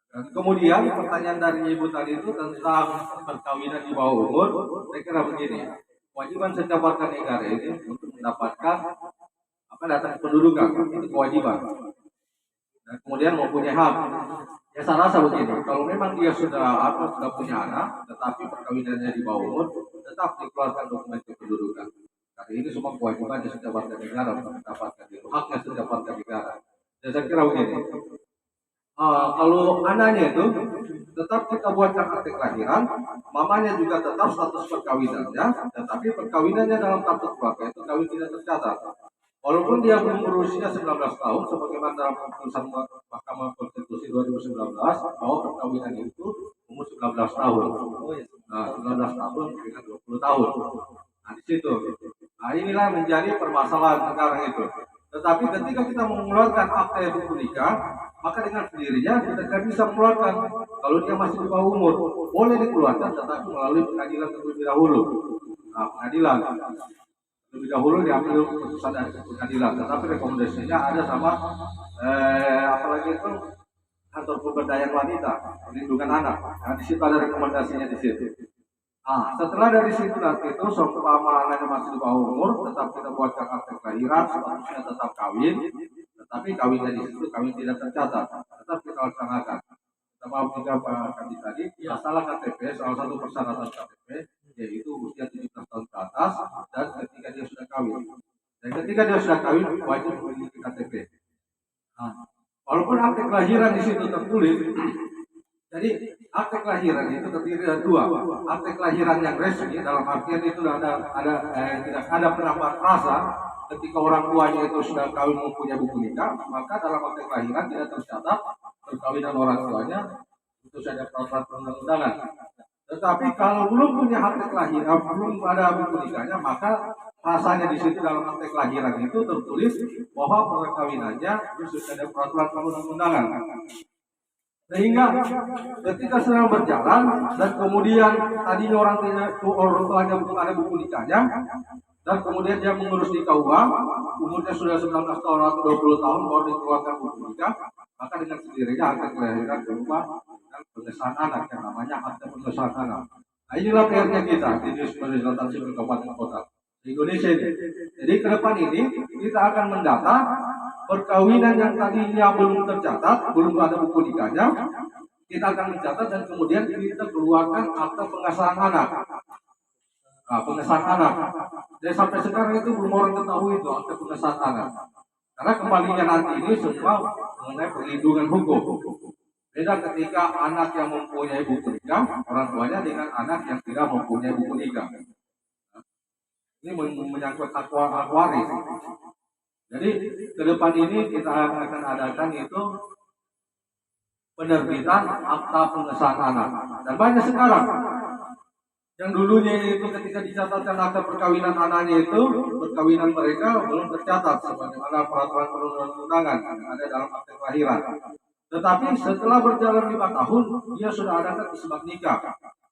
Dan kemudian pertanyaan dari Ibu tadi itu tentang perkawinan di bawah umur. Saya kira begini, kewajiban setiap warga negara ini untuk mendapatkan data kependudukan, itu kewajiban. Dan kemudian mempunyai hak. Ya, saya rasa begini, kalau memang dia sudah punya anak, tetapi perkawinannya di bawah umur, tetap dikeluarkan dokumen kependudukan. Karena ini semua kewajiban setiap warga negara untuk mendapatkan itu, haknya setiap warga negara. Dan saya kira begini, kalau anaknya itu tetap kita buatkan akte kelahiran, mamanya juga tetap status perkawinannya, tetapi perkawinannya dalam kartu keluarga itu kawin tidak tercatat. Walaupun dia belum berusia 19 tahun, sebagaimana dalam keputusan Mahkamah Konstitusi 2019 bahwa perkawinan itu umur 19 tahun. Nah, 19 tahun dengan 20 tahun. Nah, di situ. Nah, inilah menjadi permasalahan sekarang itu. Tetapi ketika kita mengeluarkan akte buku nikah, maka dengan sendirinya kita tidak bisa mengeluarkan kalau dia masih di bawah umur. Boleh dikeluarkan tetapi melalui pengadilan terlebih dahulu. Nah, pengadilan lebih dahulu diambil keputusan dari pengadilan, tetapi rekomendasinya ada sama apalagi itu kantor pemberdayaan wanita, perlindungan anak. Nah, di situ ada rekomendasinya di situ. Nah, setelah dari situ nanti itu seumpama anaknya masih di bawah umur, tetap kita buatkan akte kelahiran, statusnya tetap kawin, tetapi kawinnya di situ kawin tidak tercatat, tetap kita laksanakan. Kita mau juga Pak Kami tadi, masalah KTP, salah satu persyaratan KTP, yaitu usia 17 tahun ke atas, dan ketika dia sudah kawin. Dan ketika dia sudah kawin, wajib memiliki KTP. Nah, walaupun akte kelahiran di situ tertulis, jadi akte kelahiran itu terdiri dari dua. Akte kelahiran yang resmi dalam artian itu tidak ada penambahan rasa ketika orang tuanya itu sudah kawin mempunyai buku nikah, maka dalam akte kelahiran tidak tercatat perkawinan orang tuanya, itu saja peraturan perundang-undangan. Tetapi kalau belum punya akte kelahiran, belum ada buku nikahnya, maka rasanya di situ dalam akte kelahiran itu tertulis bahwa perkawinannya sudah ada peraturan perundang-undangan. Sehingga ketika sedang berjalan dan kemudian tadinya orang tuanya belum ada buku nikahnya, dan kemudian dia mengurus di KUA, umurnya sudah 19 tahun atau 20 tahun baru dikeluarkan buku nikah, maka dengan sendirinya akte kelahiran berubah dengan pengesahan anak yang namanya akte pengesahan anak. Nah, inilah PR-nya kita di Dinas Pemerintahan Sipil Kabupaten Kota di Indonesia ini. Jadi ke depan ini kita akan mendata perkawinan yang tadinya belum tercatat, belum ada buku nikahnya, kita akan mencatat dan kemudian kita keluarkan akte pengesahan anak. Nah, pengesahan anak. Dan sampai sekarang itu belum orang ketahui itu akte pengesahan anak. Karena kembalinya nanti ini semua mengenai perlindungan hukum. Beda ketika anak yang mempunyai buku nikah, orang tuanya dengan anak yang tidak mempunyai buku nikah. Ini menyangkut hak waris. Jadi ke depan ini kita akan adakan itu penerbitan akta pengesahan anak. Dan banyak sekarang yang dulunya itu ketika dicatatkan akta perkawinan anaknya itu perkawinan mereka belum tercatat sebagaimana peraturan perundang-undangan yang ada dalam akte kelahiran. Tetapi setelah berjalan 5 tahun dia sudah adakan isbat nikah,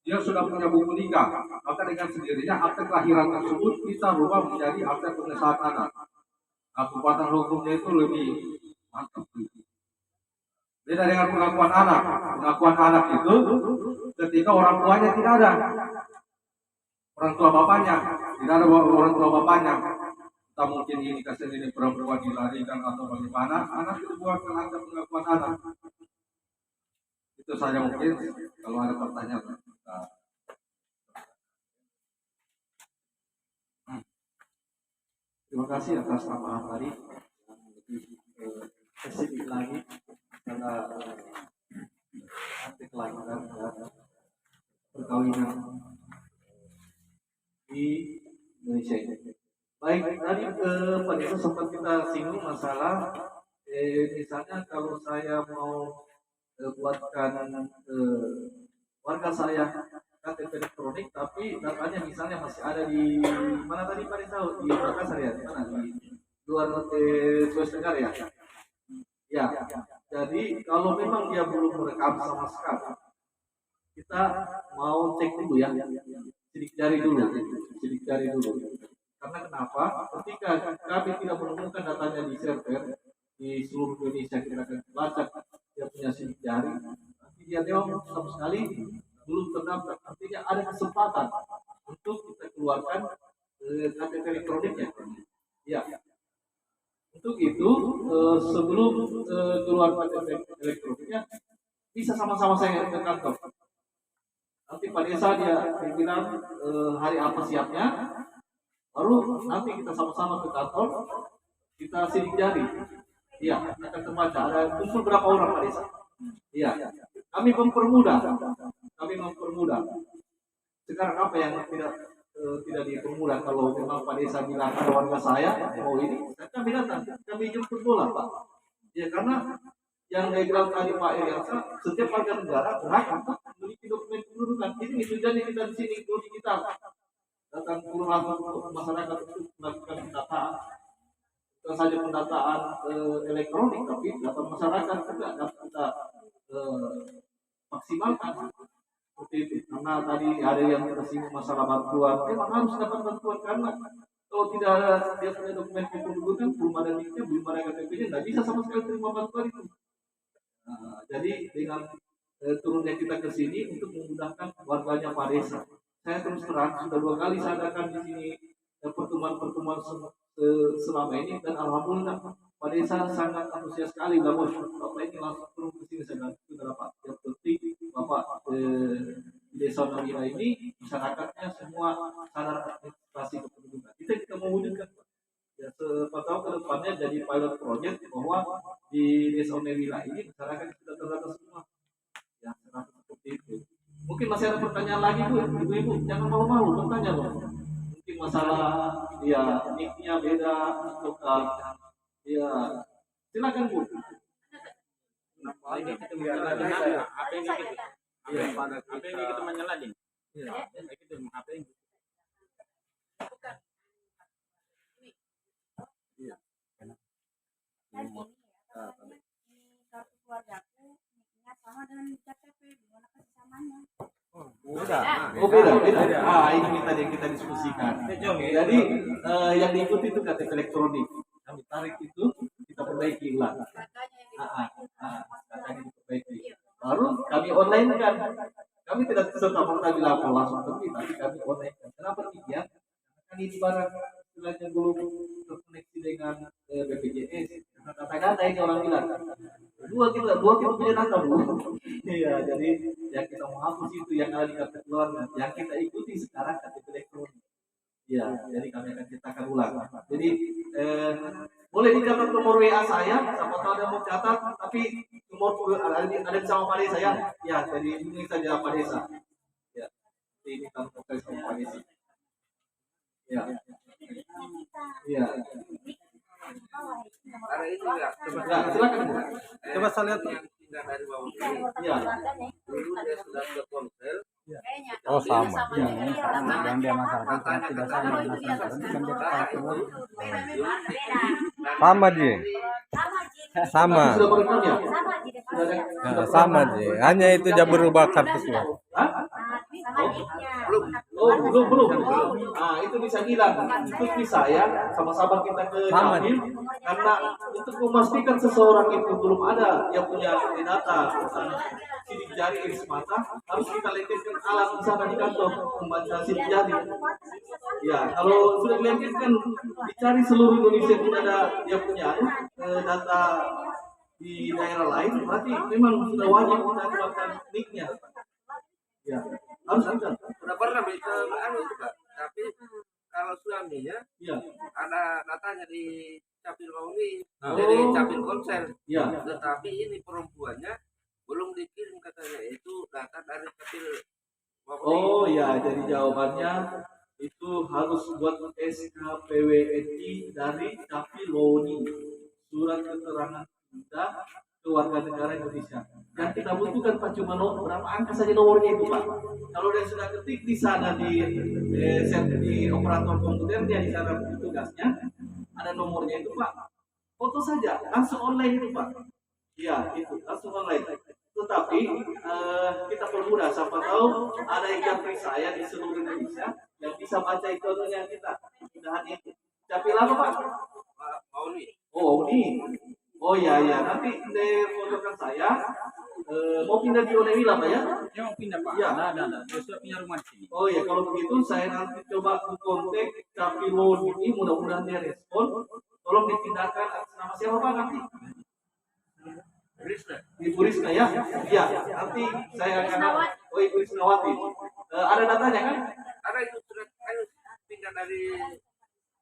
dia sudah punya buku nikah, maka dengan sendirinya akte kelahiran tersebut kita rubah menjadi akte pengesahan anak. Nah, kekuatan hukumnya itu lebih mantap. Beda dengan pengakuan anak. Pengakuan anak itu ketika orang tuanya tidak ada. Orang tua bapaknya, tidak ada orang tua bapaknya. Kita mungkin ini kasih ini perempuan dilarikan atau bagaimana, anak itu buatkan akte pengakuan anak. Itu saja mungkin kalau ada pertanyaan. Terima kasih atas tambahan tadi yang lebih spesifik lagi karena akte kelahiran dan perkawinan di Indonesia ini. Baik, tadi pada itu sempat kita singgung masalah misalnya kalau saya mau buatkan warga saya KTP elektronik, tapi datanya misalnya masih ada di mana tadi Pak tahu di Makassar ya, di mana di luar Sulawesi Tenggara ya. Ya, jadi kalau memang dia belum merekam sama sekali, kita mau cek dulu ya, sidik jari dulu. Karena kenapa? Ketika kami tidak menemukan datanya di server di seluruh Indonesia, kita akan baca dia punya sidik jari, nanti dia memang sama sekali belum terdaftar. Artinya ada kesempatan untuk kita keluarkan KTP elektroniknya. Ya. Untuk itu sebelum keluar KTP elektroniknya bisa sama-sama saya ke kantor. Nanti Pak Desa dia bilang hari apa siapnya, baru nanti kita sama-sama ke kantor, kita sidik jari. Iya, akan terbaca. Ada unsur berapa orang Pak Desa? Iya, kami mempermudah. Sekarang apa yang tidak dipermudah kalau memang Pak Desa bilang ada warga saya mau ini, kami datang, kami jemput bola Pak. Ya karena yang dibilang tadi Pak Iriansa, setiap warga negara berhak untuk memiliki dokumen kependudukan. Ini tujuannya kita di sini di kita datang turun langsung untuk masyarakat untuk melakukan pendataan. Kita saja pendataan elektronik, tapi data masyarakat juga dapat kita maksimalkan seperti itu. Karena tadi ada yang tersinggung masalah bantuan, memang harus dapat bantuan karena kalau tidak ada dia punya dokumen kependudukan, belum ada NIK-nya, belum ada KTP-nya, nggak bisa sama sekali terima bantuan itu. Nah, jadi dengan turunnya kita ke sini untuk memudahkan warganya Pak Desa. Saya terus terang sudah 2 kali saya adakan di sini pertemuan-pertemuan selama ini, dan alhamdulillah Pak Desa sangat antusias sekali. Namun Bapak ini langsung turun ke sini, saya bilang sudah Pak. Yang penting Bapak di Desa Nawira ini masyarakatnya semua sadar administrasi kependudukan. Kita mewujudkan. Ya, siapa tahu ke depannya jadi pilot project bahwa di Desa Nawira ini masyarakat sudah terdata semua. Ya, seperti itu. Mungkin masih ada pertanyaan lagi Bu, Ibu-ibu, jangan malu-malu bertanya loh. Mungkin masalah ya nicknya beda atau ya silakan Bu. Ini kita menyala apa ini gitu. Apa ini kita menyala din. Iya. Kita apa ini. Iya. Kartu keluargaku niknya sama dengan KTP, gimana kesamanya? Beda. Oh beda. Ah ini yang kita diskusikan. Jadi yang diikuti itu KTP elektronik. Kami tarik itu, kita perbaiki ulang. Katanya diperbaiki. Baru kami online kan. Kami tidak serta merta dilapor langsung tapi kami online kan. Kenapa demikian? Karena ini barang istilahnya belum terkoneksi dengan BPJS. Karena kata-kata ini orang bilang. Dua kita punya data dulu. Iya, jadi yang kita mau hapus itu yang ada di kartu keluarga. Yang kita ikuti sekarang KTP elektronik. Iya, jadi kami akan ciptakan ulang. Jadi boleh dicatat nomor WA saya, siapa tahu ada mau catat, tapi nomor ada di sama Pak Desa ya. Ya, jadi ini saja Pak Desa. Ya, ini kami terkait sama Pak Desa. Ya. Iya. Ada ini enggak? Ya, silakan Bu. Coba saya lihat. Yang pindah dari bawah Iya. dulu dia sudah ke Ponsel. Oh sama. Iya. Yang dia masyarakat yang tidak sama dengan masyarakat kan dia kartu. Sama Ji. Sama. Sudah berekam ya? Sama Ji. Sudah ada. Ya, sama Ji. Hanya itu aja berubah kartu suara. Hah? Sama niknya. Oh, belum. Ah, itu bisa hilang. Itu bisa ya, sama-sama kita ke Sama. Dapil. Karena untuk memastikan seseorang itu belum ada yang punya data sidik jari iris mata, harus kita lengketkan alat di sana di kantor membaca sidik jari. Ya, kalau sudah dilengketkan, dicari seluruh Indonesia pun ada dia punya data di daerah lain, berarti memang sudah wajib kita keluarkan nicknya. Ya, harus kita. Sudah pernah ke anu itu Pak. Tapi kalau suaminya Ya, ada datanya di Capil Mauli, Oh. jadi Capil Konsel. ya. Tetapi ini perempuannya belum dikirim katanya, itu data dari Capil Mauli. Oh ya, jadi jawabannya itu harus buat SKPWNI dari Capiloni, surat keterangan kita keluarga negara Indonesia. Yang kita butuhkan Pak cuma berapa angka saja nomornya itu Pak. Kalau dia sudah ketik di sana di operator komputernya di sana tugasnya ada nomornya itu Pak. Foto saja, langsung online itu Pak. Iya, itu langsung online. Tetapi kita permudah, siapa tahu ada yang japri saya di seluruh Indonesia yang bisa baca itu anunya kita. Mudahan itu. Capil apa Pak? Mauli. Oh ini. Oh ya, nanti fotokan saya. Mau pindah di Onewila Pak ya? Dia mau pindah Pak. Iya. Nah. Dia sudah punya rumah di sini. Oh ya, kalau begitu saya nanti coba kontak Capilon ini, mudah-mudahan dia respon. Tolong dipindahkan atas nama siapa Pak nanti? Ibu Rizna ya? Iya, nanti saya akan. Oh Ibu Riznawati. Ada datanya kan? Ada itu sudah pindah dari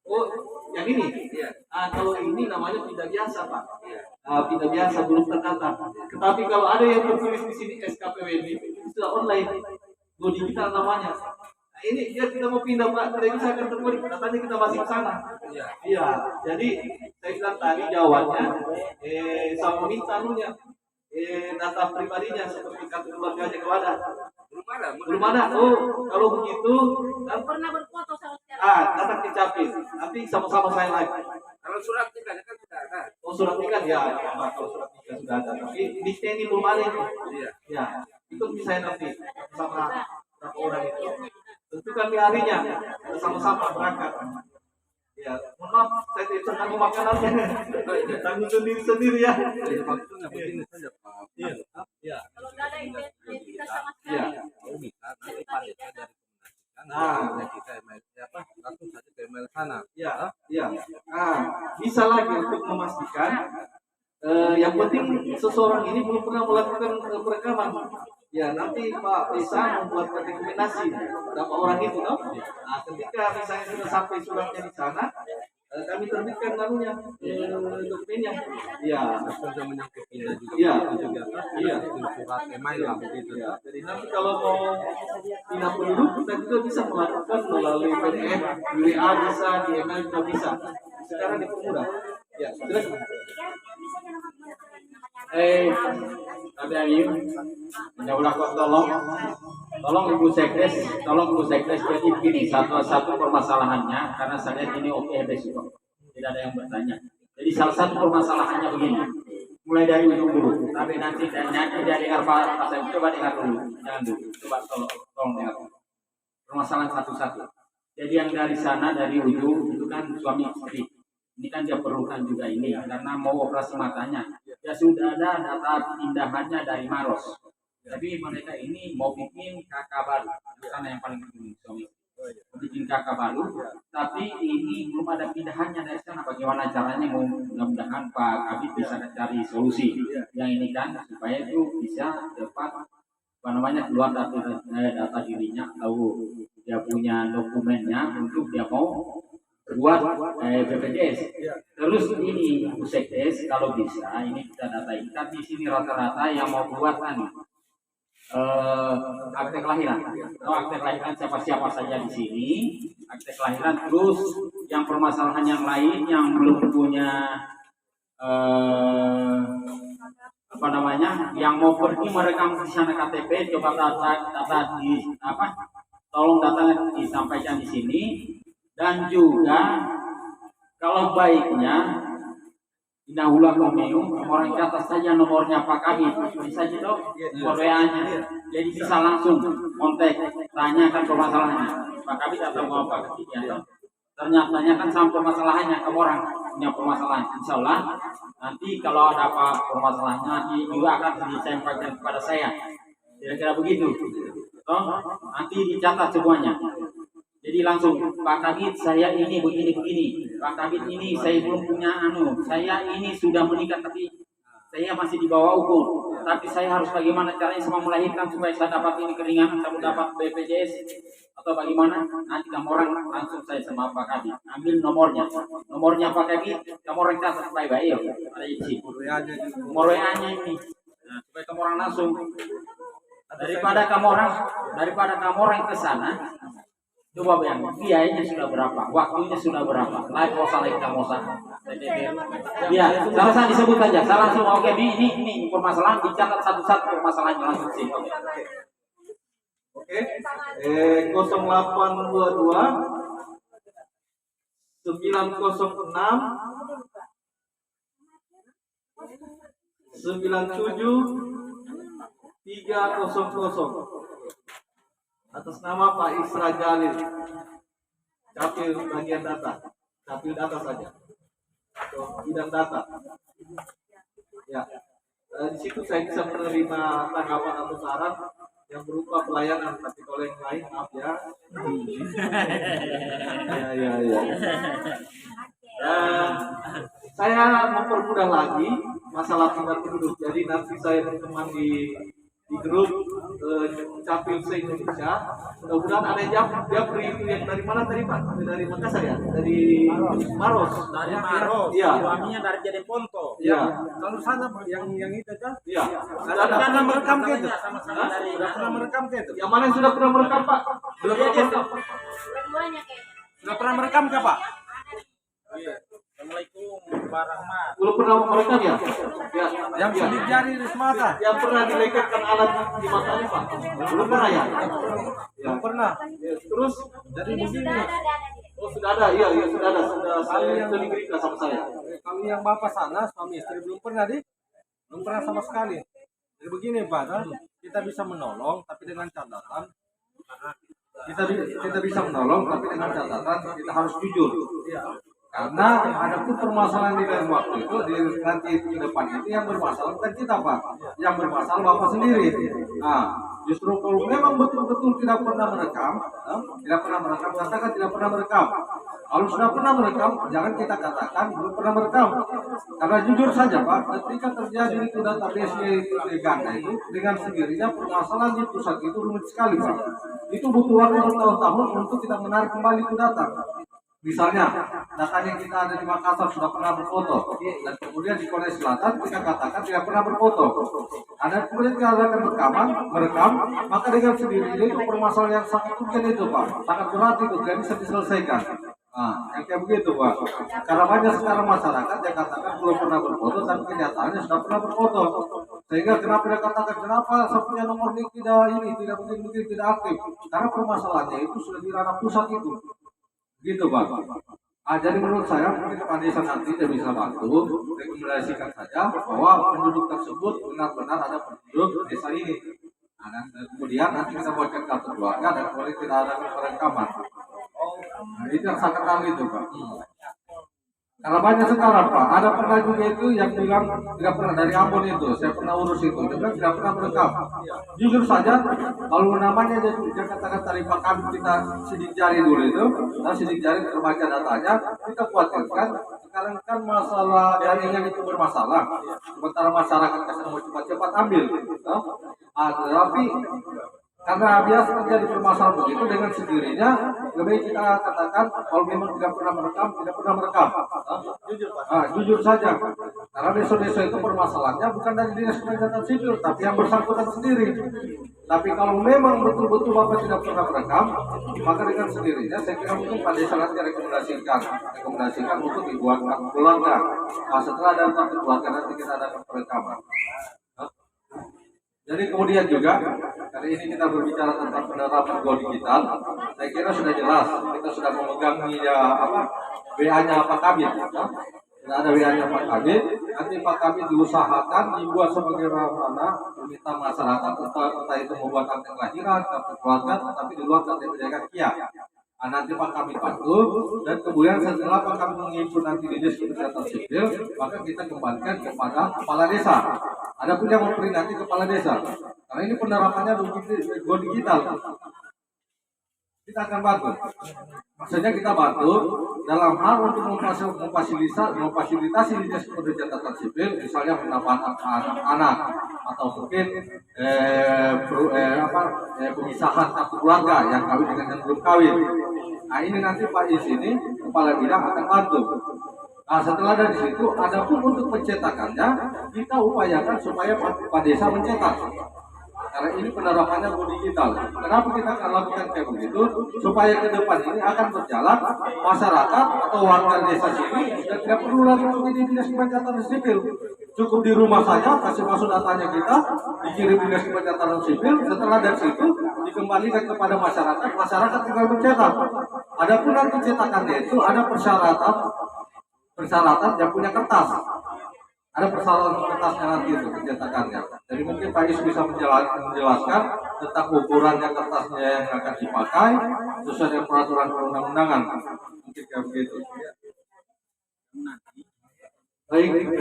Oh, yang ini? Iya. Kalau ini namanya pindah biasa Pak. Iya. Pindah biasa belum terdata. Tetapi kalau ada yang tertulis di sini SKPWNI itu sudah online. Go digital namanya. Nah ini dia kita mau pindah Pak, tidak bisa akan terkulik. Datanya kita masih ke sana. Iya. Iya. Jadi saya bilang tadi jawabannya, sama minta anunya, data pribadinya seperti kartu keluarganya kalau ada. Belum ada. Oh, kalau begitu, Pernah berfoto sama sekarang. datang ke Capil. Nanti sama-sama saya lagi. Kalau surat tidak kan surat nikah ya, kalau surat nikah sudah ada, tapi listnya ini belum ada itu. Ya, ikut misalnya nanti sama berapa orang itu. Tentukan di harinya, sama-sama berangkat. Ya, mohon maaf, saya tidak bisa tanggung makanannya. Tanggung sendiri ya. Maksudnya begini saja Pak. Iya. Kalau nggak ada identitas sama Iya. Oh bisa nanti panitia dari komunikasikan. Nah. Kita email siapa? Langsung saja ke email sana. Iya, iya. Nah, bisa lagi untuk memastikan yang penting seseorang ini belum pernah melakukan perekaman. Ya, nanti Pak Desa membuat rekomendasi berapa orang itu, no? Nah, ketika misalnya sudah sampai suratnya di sana, kami terbitkan lalunya dokumennya. Ya, Sudah menyangkut pindah juga. Iya. Itu juga. Iya. Surat email lah begitu ya. Jadi nanti kalau mau pindah penduduk kita juga bisa melakukan melalui PDF, di WA bisa, di email juga bisa. Sekarang dipermudah. Ya, silakan. Tapi Ayu, menjauhlah kau tolong Ibu Sekdes, jadi begini satu permasalahannya karena saya lihat ini oke besok tidak ada yang bertanya. Jadi salah satu permasalahannya begini, mulai dari ujung dulu, tapi nanti tidak dengar Pak saya coba dengar dulu, jangan dulu, coba tolong dengar permasalahan satu-satu. Jadi yang dari sana dari ujung itu kan suami istri. Ini kan dia perlukan juga ini karena mau operasi matanya. Ya sudah ada data pindahannya dari Maros. Tapi mereka ini mau bikin kakak baru. Di sana yang paling penting suami. Bikin kakak baru. Tapi ini belum ada pindahannya dari sana. Bagaimana caranya? Mudah-mudahan Pak Kabit bisa cari solusi. Yang ini kan supaya itu bisa dapat keluar data dirinya, tahu dia punya dokumennya untuk dia mau buat BPJS. Terus ini Sekdes kalau bisa ini kita datain. Kan di sini rata-rata yang mau buat kan akte kelahiran. Akte kelahiran siapa-siapa saja di sini. Akte kelahiran terus yang permasalahan yang lain yang belum punya yang mau pergi merekam di sana KTP coba data di tolong datanya disampaikan di sini. Dan juga kalau baiknya Inahula Komenu orang catat saja nomornya Pak Kabit bisa gitu nomor WA-nya jadi bisa langsung kontak tanyakan permasalahannya Pak Kabit atau mau Pak Kabit ya ternyata tanyakan sama permasalahannya ke orang punya permasalahan insya Allah nanti kalau ada apa permasalahannya juga akan disampaikan kepada saya kira-kira begitu nanti dicatat semuanya. Jadi langsung Pak Kabit saya ini begini Pak Kabit ini saya belum punya saya ini sudah menikah tapi saya masih di bawah umur tapi saya harus bagaimana caranya sama melahirkan supaya saya dapat ini keringanan kamu dapat BPJS atau bagaimana nanti kamu orang langsung saya sama Pak Kabit ambil nomornya Pak Kabit kamu orang catat baik-baik ya ada di sini nomor WA-nya ini supaya kamu orang langsung daripada kamu orang ke sana. Coba bayangin, biayanya sudah berapa, waktunya sudah berapa, live kamu ya, salah disebut aja, salah langsung oke, ini permasalahan dicatat satu-satu permasalahannya langsung sih. Oke, 0822 906 97 300 atas nama Pak Isra Jalil, capil bagian data, capil data saja, atau bidang data. Ya, di situ saya bisa menerima tanggapan atau saran yang berupa pelayanan, tapi kalau yang lain maaf ya. Ya. Saya mempermudah lagi masalah tingkat penduduk. Jadi nanti saya berteman di grup capil se-Indonesia. Mudah-mudahan ada yang dia itu yang dari mana tadi Pak? Dari Makassar ya? Dari Maros. Dari Maros. Iya. Suaminya dari Jeneponto. Iya. Kalau sana yang itu kan? Iya. Sudah pernah merekam ke itu? Sama-sama dari Sudah pernah merekam ke itu? Yang mana yang sudah pernah merekam Pak? Sudah pernah merekam. Keduanya kayaknya. Sudah pernah merekam ke Pak? Assalamualaikum warahmatullahi Belum pernah merekam ya? Ya. Yang sidik jari di mata? Yang pernah dilekatkan alat di matanya Pak? Belum pernah ya? Belum pernah. Ya, terus Dari Ini begini. sudah ada. Oh sudah ada, iya sudah ada, sudah saya sudah dikirimkan sama saya. Kami yang bapak sana suami istri belum pernah sama sekali. Jadi begini Pak, kita bisa menolong tapi dengan catatan kita bisa menolong tapi dengan catatan kita harus jujur. Karena ada pun permasalahan di dalam waktu itu nanti ke depan itu yang bermasalah bukan kita Pak, yang bermasalah Bapak sendiri. Nah, justru kalau memang betul-betul tidak pernah merekam, katakan tidak pernah merekam. Kalau sudah pernah merekam, jangan kita katakan belum pernah merekam. Karena jujur saja Pak, ketika terjadi itu database itu diganggu itu dengan sendirinya permasalahan di pusat itu rumit sekali Pak. Itu butuh waktu bertahun-tahun untuk kita menarik kembali itu data. Misalnya, datanya kita ada di Makassar sudah pernah berfoto, dan kemudian di Korea Selatan kita katakan tidak pernah berfoto. Ada kemudian kita akan merekam, maka dengan sendirinya itu permasalahan yang sangat urgent itu Pak, sangat berat itu, tidak bisa diselesaikan. Nah, yang kayak begitu Pak. Karena banyak sekarang masyarakat yang katakan belum pernah berfoto, tapi kenyataannya sudah pernah berfoto. Sehingga kenapa dia katakan kenapa saya punya nomor ini tidak begini tidak aktif? Karena permasalahannya itu sudah di ranah pusat itu. Gitu Pak. Jadi menurut saya mungkin Pak Desa nanti dia bisa bantu rekomendasikan saja bahwa penduduk tersebut benar-benar ada penduduk desa ini. Nah, dan kemudian nanti kita buatkan kartu keluarga dan kemudian kita ada perekaman. Nah, itu yang sangat kali itu Pak. Karena banyak sekarang Pak, ada pernah juga itu yang bilang tidak pernah dari Ambon itu, saya pernah urus itu, juga tidak pernah merekam. Jujur saja, kalau namanya dia katakan tadi Pak kami kita sidik jari dulu itu, dan sidik jari terbaca datanya, kita khawatirkan sekarang kan masalah jaringan itu bermasalah, sementara masyarakat kasih mau cepat-cepat ambil. Tapi karena biasa terjadi permasalahan begitu dengan sendirinya, lebih kita katakan kalau memang tidak pernah merekam. Jujur saja, karena desa-desa itu permasalahannya bukan dari dinas penyadapan sipil, tapi yang bersangkutan sendiri. Tapi kalau memang betul-betul Bapak tidak pernah merekam, maka dengan sendirinya saya kira mungkin Pak Desa nanti rekomendasikan untuk dibuat kartu keluarga. Nah, setelah ada kartu keluarga nanti kita ada perekaman. Jadi kemudian juga, kali ini kita berbicara tentang penerapan Go Digital. Saya kira sudah jelas, kita sudah memegang WA-nya Pak Kabit. Sudah ada WA-nya Pak Kabit. Nanti Pak Kabit diusahakan dibuat sebagai mana meminta masyarakat entah itu membuat akte kelahiran, kartu keluarga, tetapi di luar kartu penjaga KIA. Nah, nanti Pak Kabit bantu dan kemudian setelah Pak Kabit mengimpun nanti dinas kesehatan sipil, maka kita kembalikan kepada kepala desa. Ada pun yang memperingati kepala desa. Karena ini penerapannya Go Digital. Kita akan bantu. Maksudnya kita bantu dalam hal untuk memfasilitasi dinas kesehatan sipil, misalnya penambahan anak atau mungkin pemisahan kartu keluarga yang kawin dengan yang belum kawin. Nah ini nanti Pak di sini kepala bidang akan bantu. Nah setelah dari situ, ada pun untuk pencetakannya kita upayakan supaya Pak Desa mencetak. Karena ini penerapannya Go Digital. Kenapa kita akan lakukan kayak begitu? Supaya ke depan ini akan berjalan masyarakat atau warga desa sini dan tidak perlu lagi menjadi dinas pencatatan sipil. Cukup di rumah saja kasih masuk datanya kita, dikirim dinas pencatatan sipil. Setelah dari situ dikembalikan kepada masyarakat, masyarakat tinggal mencetak. Adapun nanti cetakannya itu ada persyaratan yang punya kertas. Ada persyaratan kertasnya nanti itu pencetakannya. Jadi mungkin Pak Is bisa menjelaskan tentang ukurannya kertasnya yang akan dipakai sesuai dengan peraturan perundang-undangan. Mungkin kayak begitu. Baik,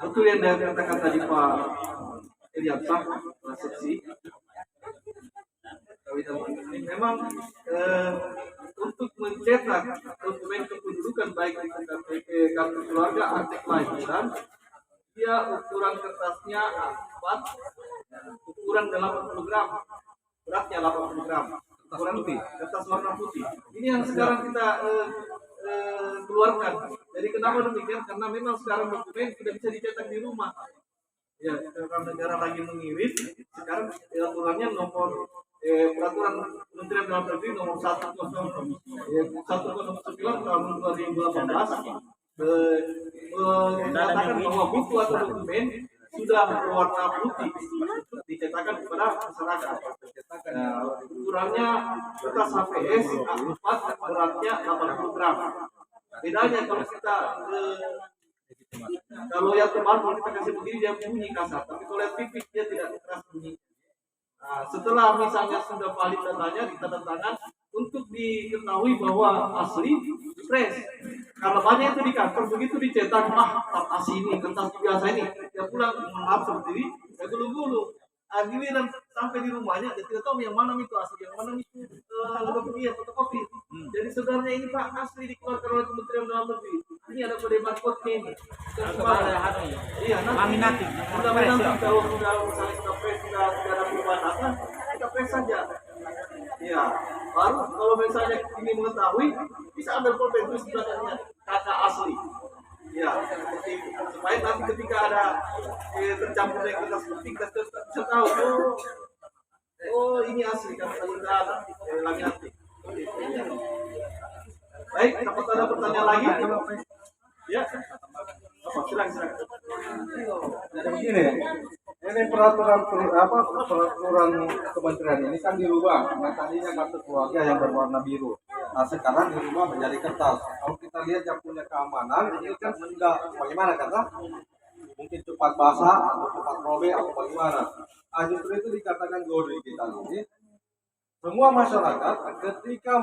betul yang dikatakan tadi Pak Iriansah, seksi. Memang untuk mencetak dokumen kependudukan baik di KTP, kartu keluarga, akte kelahiran, dia ukuran kertasnya A4, ukuran 80 gram, beratnya 80 gram, kertas warna putih. Ini yang sekarang kita keluarkan. Jadi kenapa demikian? Karena memang sekarang dokumen tidak bisa dicetak di rumah. Ya, karena negara lagi mengirim, sekarang aturannya nomor peraturan Kementerian Dalam Negeri nomor 109 tahun 2018 menyatakan bahwa buku atau dokumen sudah berwarna putih dicetakkan kepada masyarakat. Ukuran kurangnya kertas HVS A4 beratnya 80 gram. Bedanya kalau kita kalau yang tebal kalau kita kasih begini dia bunyi kasar, tapi kalau yang tipis dia tidak keras bunyi. Nah, setelah misalnya sudah valid datanya ditanda tangan untuk diketahui bahwa asli press. Karena banyak itu di kantor begitu dicetak kertas ini kertas biasa ini dia pulang maaf seperti ini ya gulu-gulu. Giliran sampai di rumahnya dia tidak tahu yang mana itu asli yang mana itu fotokopi. Jadi sebenarnya ini Pak asli dikeluarkan oleh Kementerian Dalam Negeri. Ini ada kode barcode ini. Iya, nanti kalau sudah misalnya sudah press sudah ada perubahan apa, kita press saja. Iya, baru kalau misalnya ini mengetahui bisa ambil foto itu sebelahnya kakak asli. Ya, seperti itu. Supaya nanti ketika ada tercampur dengan kertas putih kita bisa tahu oh ini asli karena sudah laminatik. Baik, apakah ada pertanyaan lagi? Ya, apa silakan. Jadi begini, ini peraturan kementerian ini kan dirubah. Yang tadinya kartu keluarga yang berwarna biru. Nah sekarang dirubah menjadi kertas. Kalau kita lihat yang punya keamanan, ini kan sudah bagaimana kata? Mungkin cepat basah atau cepat robek atau bagaimana? Nah justru itu dikatakan go digital ini. Semua masyarakat ketika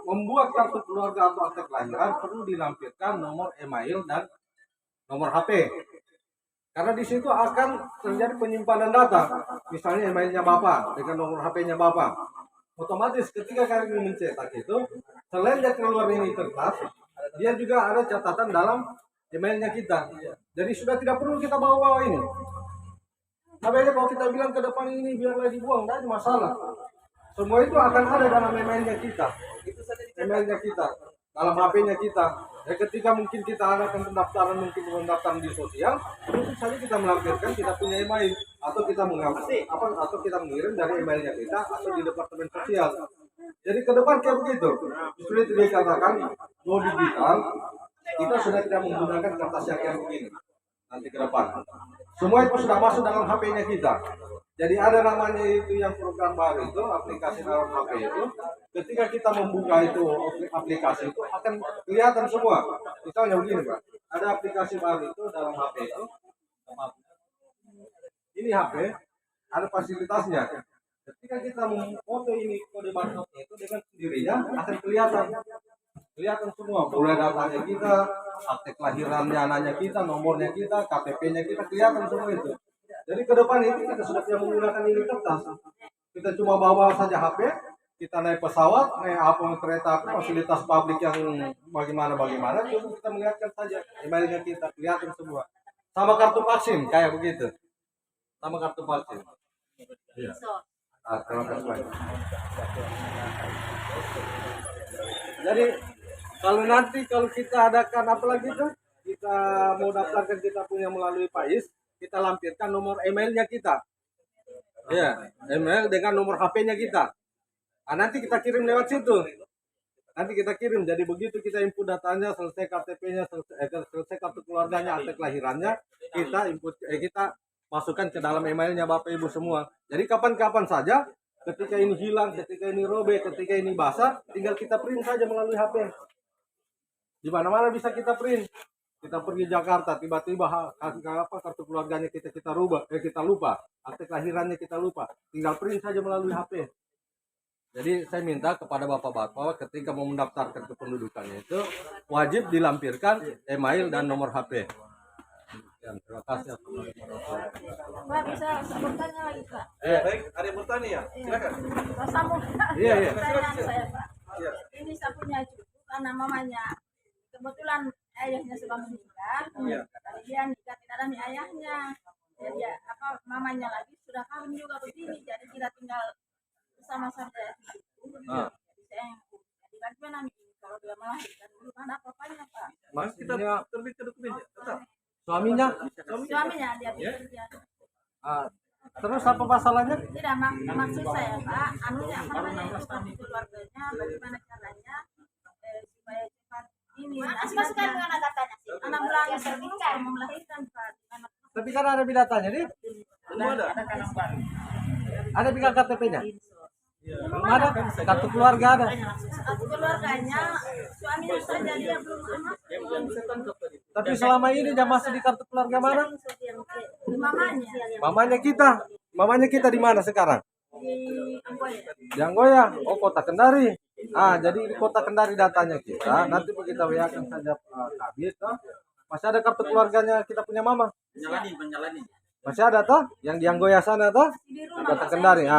membuat kartu keluarga atau akte kelahiran perlu dilampirkan nomor email dan nomor HP. Karena di situ akan terjadi penyimpanan data. Misalnya emailnya Bapak dengan nomor HP-nya Bapak. Otomatis ketika kalian mencetak itu, selain dia keluar ini kertas, dia juga ada catatan dalam emailnya kita. Jadi sudah tidak perlu kita bawa-bawa ini. Makanya kalau kita bilang ke depan ini biarlah dibuang, tidak ada masalah. Semua itu akan ada dalam emailnya kita. Emailnya kita, dalam HP-nya kita. Ya, ketika mungkin kita adakan pendaftaran di sosial, tentu saja kita melampirkan kita punya email atau kita atau kita mengirim dari emailnya kita atau di departemen sosial. Jadi ke depan kayak begitu. Justru itu dikatakan go digital, kita sudah tidak menggunakan kertas yang kayak begini. Nanti ke depan, semua itu sudah masuk dalam HP-nya kita. Jadi ada namanya itu yang program baru itu, aplikasi dalam HP itu. Ketika kita membuka itu aplikasi itu akan kelihatan semua. Misalnya begini Pak, ada aplikasi baru itu dalam HP itu. Ini HP, ada fasilitasnya. Ketika kita memfoto ini kode barcode itu dengan sendirinya akan kelihatan semua, mulai datanya kita, akte kelahirannya anaknya kita, nomornya kita, KTP-nya kita, kelihatan semua itu. Jadi ke depan ini kita sudah tidak menggunakan ini kertas. Kita cuma bawa saja HP, kita naik pesawat, naik kereta api, fasilitas publik yang bagaimana, cuma kita melihatkan saja emailnya kita, kelihatan semua. Sama kartu vaksin, kayak begitu. Sama kartu vaksin. Iya. Terima kasih banyak. Jadi kalau kita adakan apa lagi tuh, kita mau daftarkan kita punya melalui PAIS, kita lampirkan nomor emailnya kita. Ya, email dengan nomor HP-nya kita. Nah, nanti kita kirim lewat situ. Nanti kita kirim. Jadi begitu kita input datanya, selesai KTP-nya, selesai kartu keluarganya, akte kelahirannya, kita masukkan ke dalam emailnya Bapak Ibu semua. Jadi kapan-kapan saja, ketika ini hilang, ketika ini robek, ketika ini basah, tinggal kita print saja melalui HP. Di mana-mana bisa kita print. Kita pergi Jakarta, tiba-tiba kartu keluarganya kita lupa, akte kelahirannya kita lupa, tinggal print saja melalui HP. Jadi saya minta kepada bapak-bapak ketika mau mendaftarkan kependudukannya itu wajib dilampirkan email dan nomor HP. Terima kasih. Pak, bisa bertanya lagi Pak? Baik, ada yang bertanya ya? Silakan. Pak sambung. Iya. Pertanyaan saya Pak. Iya. Ini saya punya cucu karena mamanya kebetulan ayahnya sudah meninggal. Iya. Jadi dia nikah tidak ada ayahnya. Jadi mamanya lagi sudah kawin juga begini. Jadi kita tinggal bersama saja. Jadi saya bagaimana kalau dia melahirkan dulu mana papanya Pak? Mas kita terbit ke dokumennya. Tetap. Suaminya? Suaminya dia bekerja. Terus apa masalahnya? Tidak maksud saya Pak, anunya apa namanya keluarganya, bagaimana caranya supaya cepat ini. Masukkan dengan katanya sih. Anak mulanya tertinggal mau melahirkan Pak. Tapi kan ada bidatanya nih. Semua ada. Ada bilang KTP-nya? Belum Ada kartu keluarga ada. Satu keluarganya suaminya saja dia belum anak. Tapi selama ini dia masih di kartu keluarga mana? Di mamanya Mamanya kita di mana sekarang? di Amboya. Di Anggoya. Oh, Kota Kendari. Jadi di Kota Kendari datanya kita. Nanti kita WA-kan saja Kabit. Masih ada kartu keluarganya kita punya mama. Penyalanin. Masih ada toh? Yang di Anggoya sana toh? Di Di rumah Kota Kendari.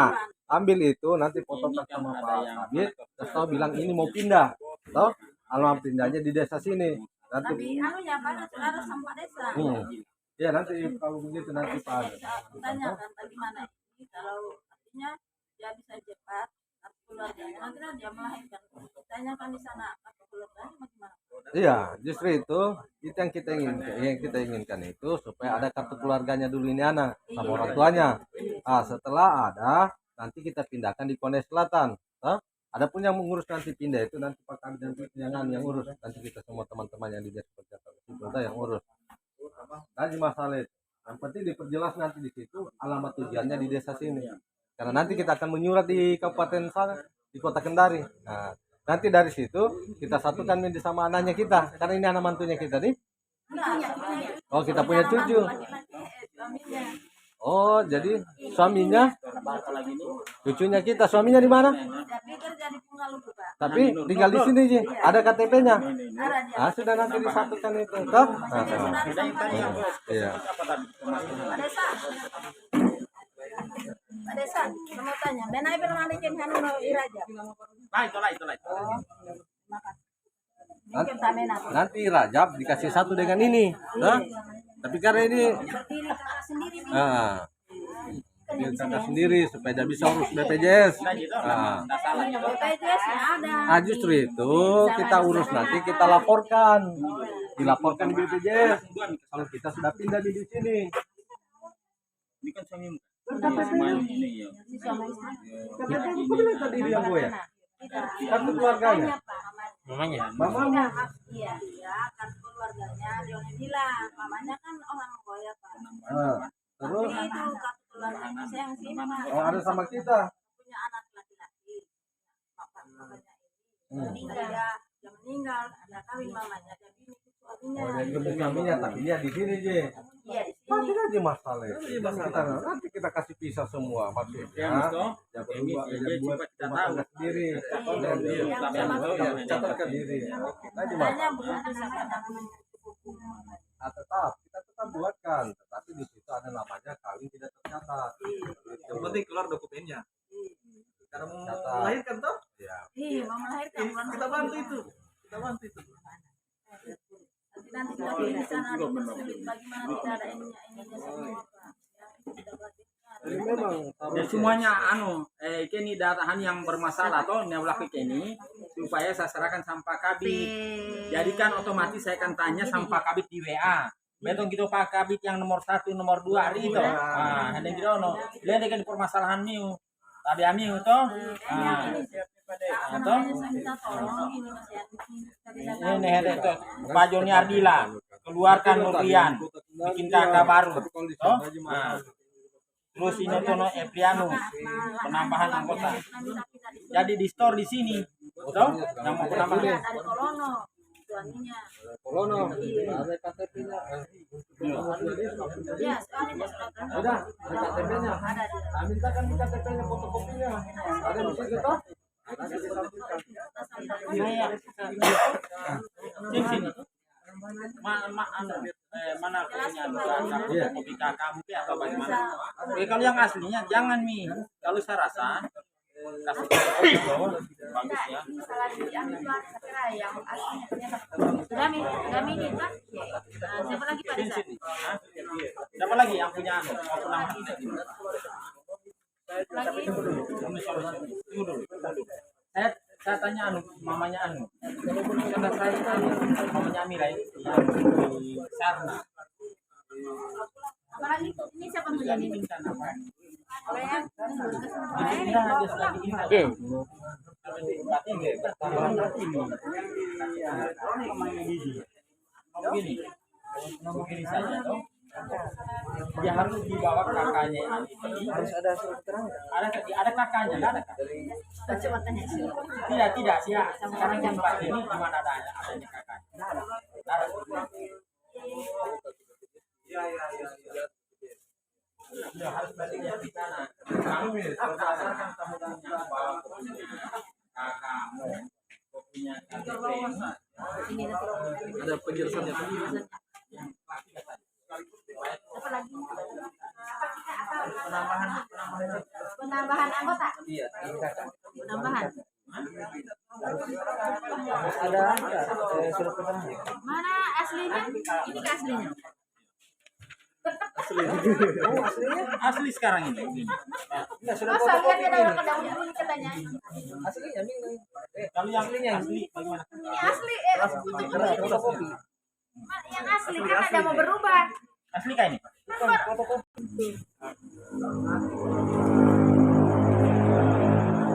Ambil itu nanti foto sama Pak Kabit. Terus tahu bilang ini mau pindah. Toh? Alamat pindahnya di desa sini. Nanti tapi anunya Pak ada sampah desa. ya nanti kalau begitu nanti Pak. Tanya kan bagaimana ini kalau artinya dia bisa cepat kartu keluarganya nanti kan dia melahirkan. Tanyakan di sana kartu keluarganya bagaimana. Iya, justru itu yang kita inginkan itu supaya ada kartu keluarganya dulu ini anak sama orang tuanya. Setelah ada nanti kita pindahkan di Konde Selatan. Ada pun yang mengurus nanti pindah itu nanti Pak Kabit dan yang urus. Nanti kita semua teman-teman yang di desa kita yang urus. Jadi masalah itu. Yang penting diperjelas nanti di situ alamat tujuannya di desa sini. Karena nanti kita akan menyurat di kabupaten sana di Kota Kendari. Nanti dari situ kita satukan sama anaknya kita. Karena ini anak mantunya kita nih. Oh, kita punya cucu. Oh, jadi suaminya, cucunya kita, suaminya di mana? Tapi kerja di Pungalu juga. Tapi tinggal di sini Ji. Ada KTP-nya. Sudah nanti disatukan itu, toh? Iya. Pak Desa, mau tanya, benai pernah bikin hanu iraja. Itulah. Mungkin tamena. Nanti Rajab dikasih satu dengan ini, toh? Tapi karena ini Berdiri kakak sendiri. dia kakak sendiri supaya dia bisa urus BPJS. BPJS ada. Justru itu kita urus nanti kita laporkan, dilaporkan di BPJS. Kalau kita sudah pindah di sini. Ini kan suami ini ya. Tadi dia gue ya. Kartu keluarganya. Mamanya. Iya, kartu keluarganya dia bilang, mamanya kan orang Koya Pak. Terus Tapi itu kartu keluarganya saya yang simpan. ada sama kita. Punya anak laki-laki. Bapaknya ini dia meninggal, ada kawin mamanya, dia bini suaminya. Dia ketemu suaminya tapi dia di sini je. Iya di sini. Mati aja masalah. Nanti kita kasih pisah semua maksudnya. Yang berdua buat rumah tangga sendiri. Catatkan diri. Aja mas. Hanya bukan sama Kita tetap buatkan, tetapi di situ ada namanya kawin tidak tercatat. Yang penting keluar dokumennya. Karena mau Catat. melahirkan toh? Ya. Iya, mau melahirkan. Kita bantu itu. Nanti kita di sana ada bersulit bagaimana tidak ada ininya semua Pak. Jadi memang Dan semuanya kini datahan yang bermasalah toh nyawlak kini supaya saya serahkan sampah Kabit. Jadi kan otomatis saya akan tanya sampah Kabit di WA. Betul gitu Pak Kabit yang nomor 1, nomor 2 hari itu. Ada yang tidak ono. Lihat dengan permasalahan niu. Tadi ami itu. Ini ada itu. Pak Joni Ardila keluarkan Nurian bikin kakak baru. Terus ini tuh Eprianus penambahan anggota. Jadi di store di sini, betul? Yang mau penambahan. Dari Kolono, suaminya. Kolono, ada KTP-nya. Ya, soalnya Udah, ada KTP-nya. Mintakan di KTP-nya fotokopinya. Ada di situ toh? Sini. Mana punya kopi kamu atau bagaimana? Kalau yang aslinya jangan kalau saya rasa kasih bagus ya. salah diambil Pak, saya kira yang aslinya ternyata. Kami ini kan. Siapa lagi Pak Desa? Siapa lagi yang punya Lagi. Tunggu dulu. Saya tanya mamanya karena saya mamanya Amira yang di Sarna. Apalagi ini siapa punya ini? Oleh yang Begini saja toh. Dia harus dibawa kakaknya ini. Harus ada surat keterangan. Ada kakaknya, nggak ada kak? Coba tanya sih. Tidak sih. Sekarang yang Pak ini di mana adanya kakaknya? Nggak ada. Sudah harus balik di sana. Kamu berdasarkan kamu punya bahwa kakakmu punya KTP. Ada penjelasannya. Apa lagi? Penambahan anggota? Iya. Penambahan. Ada surat keterangan. Mana aslinya? Ini ke aslinya. Asli sekarang ini. Masa lihat dia dalam kedahuluan katanya. Aslinya ini. Kalau yang asli bagaimana? Ini asli. Fotokopi. Yang asli kan ada mau berubah. Asli kah ini?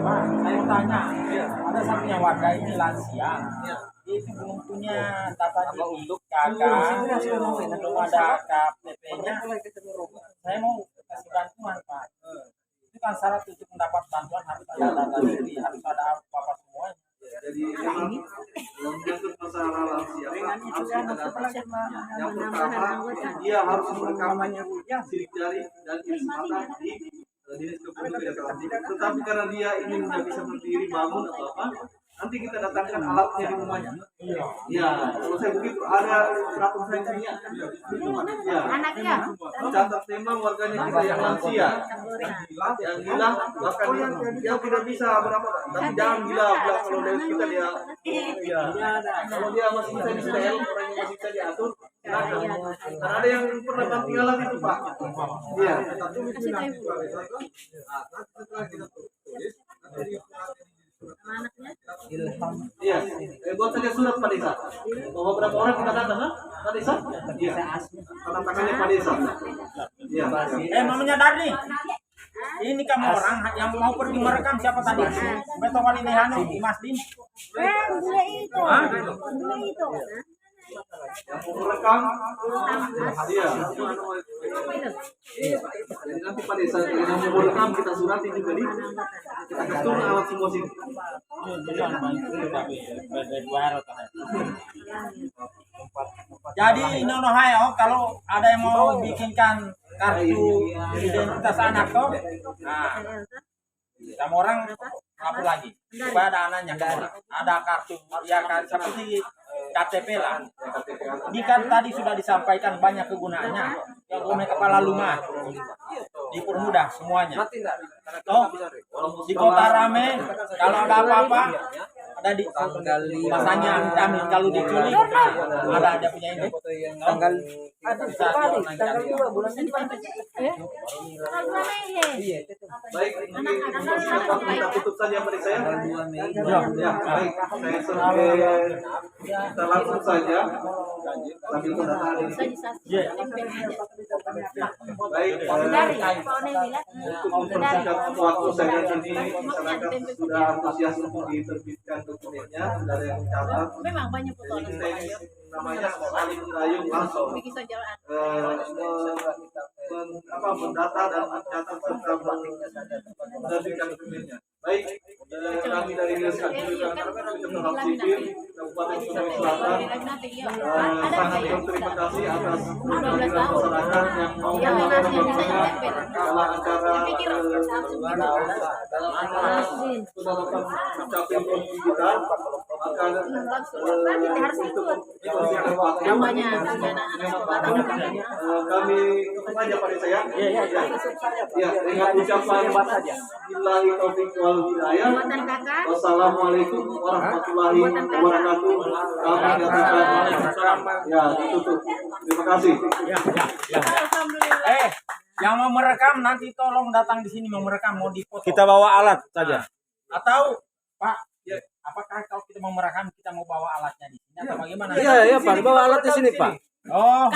Pak, saya mau tanya. Ada satu yang warga ini lansia. Dia itu belum punya data untuk kakak, belum ada KTP-nya. Saya mau kasih bantuan, Pak. Itu kan syarat untuk mendapat bantuan harus ada data diri, harus ada apa-apa semuanya. Jadi memang menyangkut masalah lansia harus kita datang. Yang pertama, dia harus merekam sidik jari dan iris mata di dinas kependudukan. Tetapi karena dia ini tidak bisa berdiri, bangun atau apa, nanti kita datangkan alatnya di rumahnya. Ya, kalau saya begitu ada referensinya. Ya, Anaknya. catat memang warganya kita yang lansia, yang gila, bahkan yang tidak bisa berapa, tapi jangan gila kalau kita dia, ya, kalau dia masih bisa disetel, orang yang masih bisa diatur. Karena ada yang pernah banting alat itu Pak. Iya. Iya. Buat saja surat Pak Desa. Bahwa berapa orang kita datang, Pak Desa? Iya. Tanda tangannya Pak Desa. Iya. Mamanya Darni. Ini kamu orang yang mau pergi merekam siapa tadi? Beto kali Nehano, Mas Din. Bule itu. Bule itu. Yang mau merekam, iya. Jadi nanti Pak Desa yang mau merekam kita surati juga nih. Kita kasih turun alat semua sini. Jadi Nono Hayo kalau ada yang mau bikinkan kartu identitas anak toh, nah, sama orang apa lagi? Supaya ada anaknya, ada kartu ya kan seperti KTP lah. Ini kan tadi sudah disampaikan banyak kegunaannya. Yang punya kepala rumah dipermudah semuanya. Toh di kota rame kalau ada apa-apa ada di masanya amit kalau diculik ada aja punya ini. Tanggal Bisa tanggal 2 bulan ini. Baik, mungkin kita tutup saja Pak Desa ya. Ya, baik. Saya sebagai kita langsung saja sambil pendataan ini. Baik, untuk mempersingkat waktu saya ini masyarakat sudah antusias untuk diterbitkan dokumennya, sudah ada yang mencatat. Memang banyak foto. Ini saya namanya saling mengayung langsung mendata dan mencatat serta menerbitkan dokumennya. Baik, kami dari Dinas Kependudukan Sipil Kabupaten Sulawesi Selatan sangat berterima kasih atas kehadiran masyarakat yang mau dalam acara mencapai kondisi kita. Maka kami tutup aja Pak Desa ya. Ya, dengan ucapan billahi taufiq wal hidayah. Wassalamualaikum warahmatullahi wabarakatuh. Kami nyatakan ya ditutup. Terima kasih. Yang mau merekam nanti tolong datang di sini mau merekam mau dipoto. Kita bawa alat saja. Atau Pak, apakah kalau kita mau merekam kita mau bawa alatnya di sini atau bagaimana? Iya, Pak, bawa alat di sini, Pak. Oh,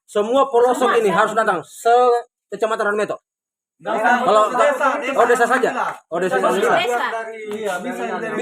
Semua pelosok ini harus datang Kecamatan Armeto. enggak usah. Kalau desa saja. Oh, desa saja. Iya, bisa dari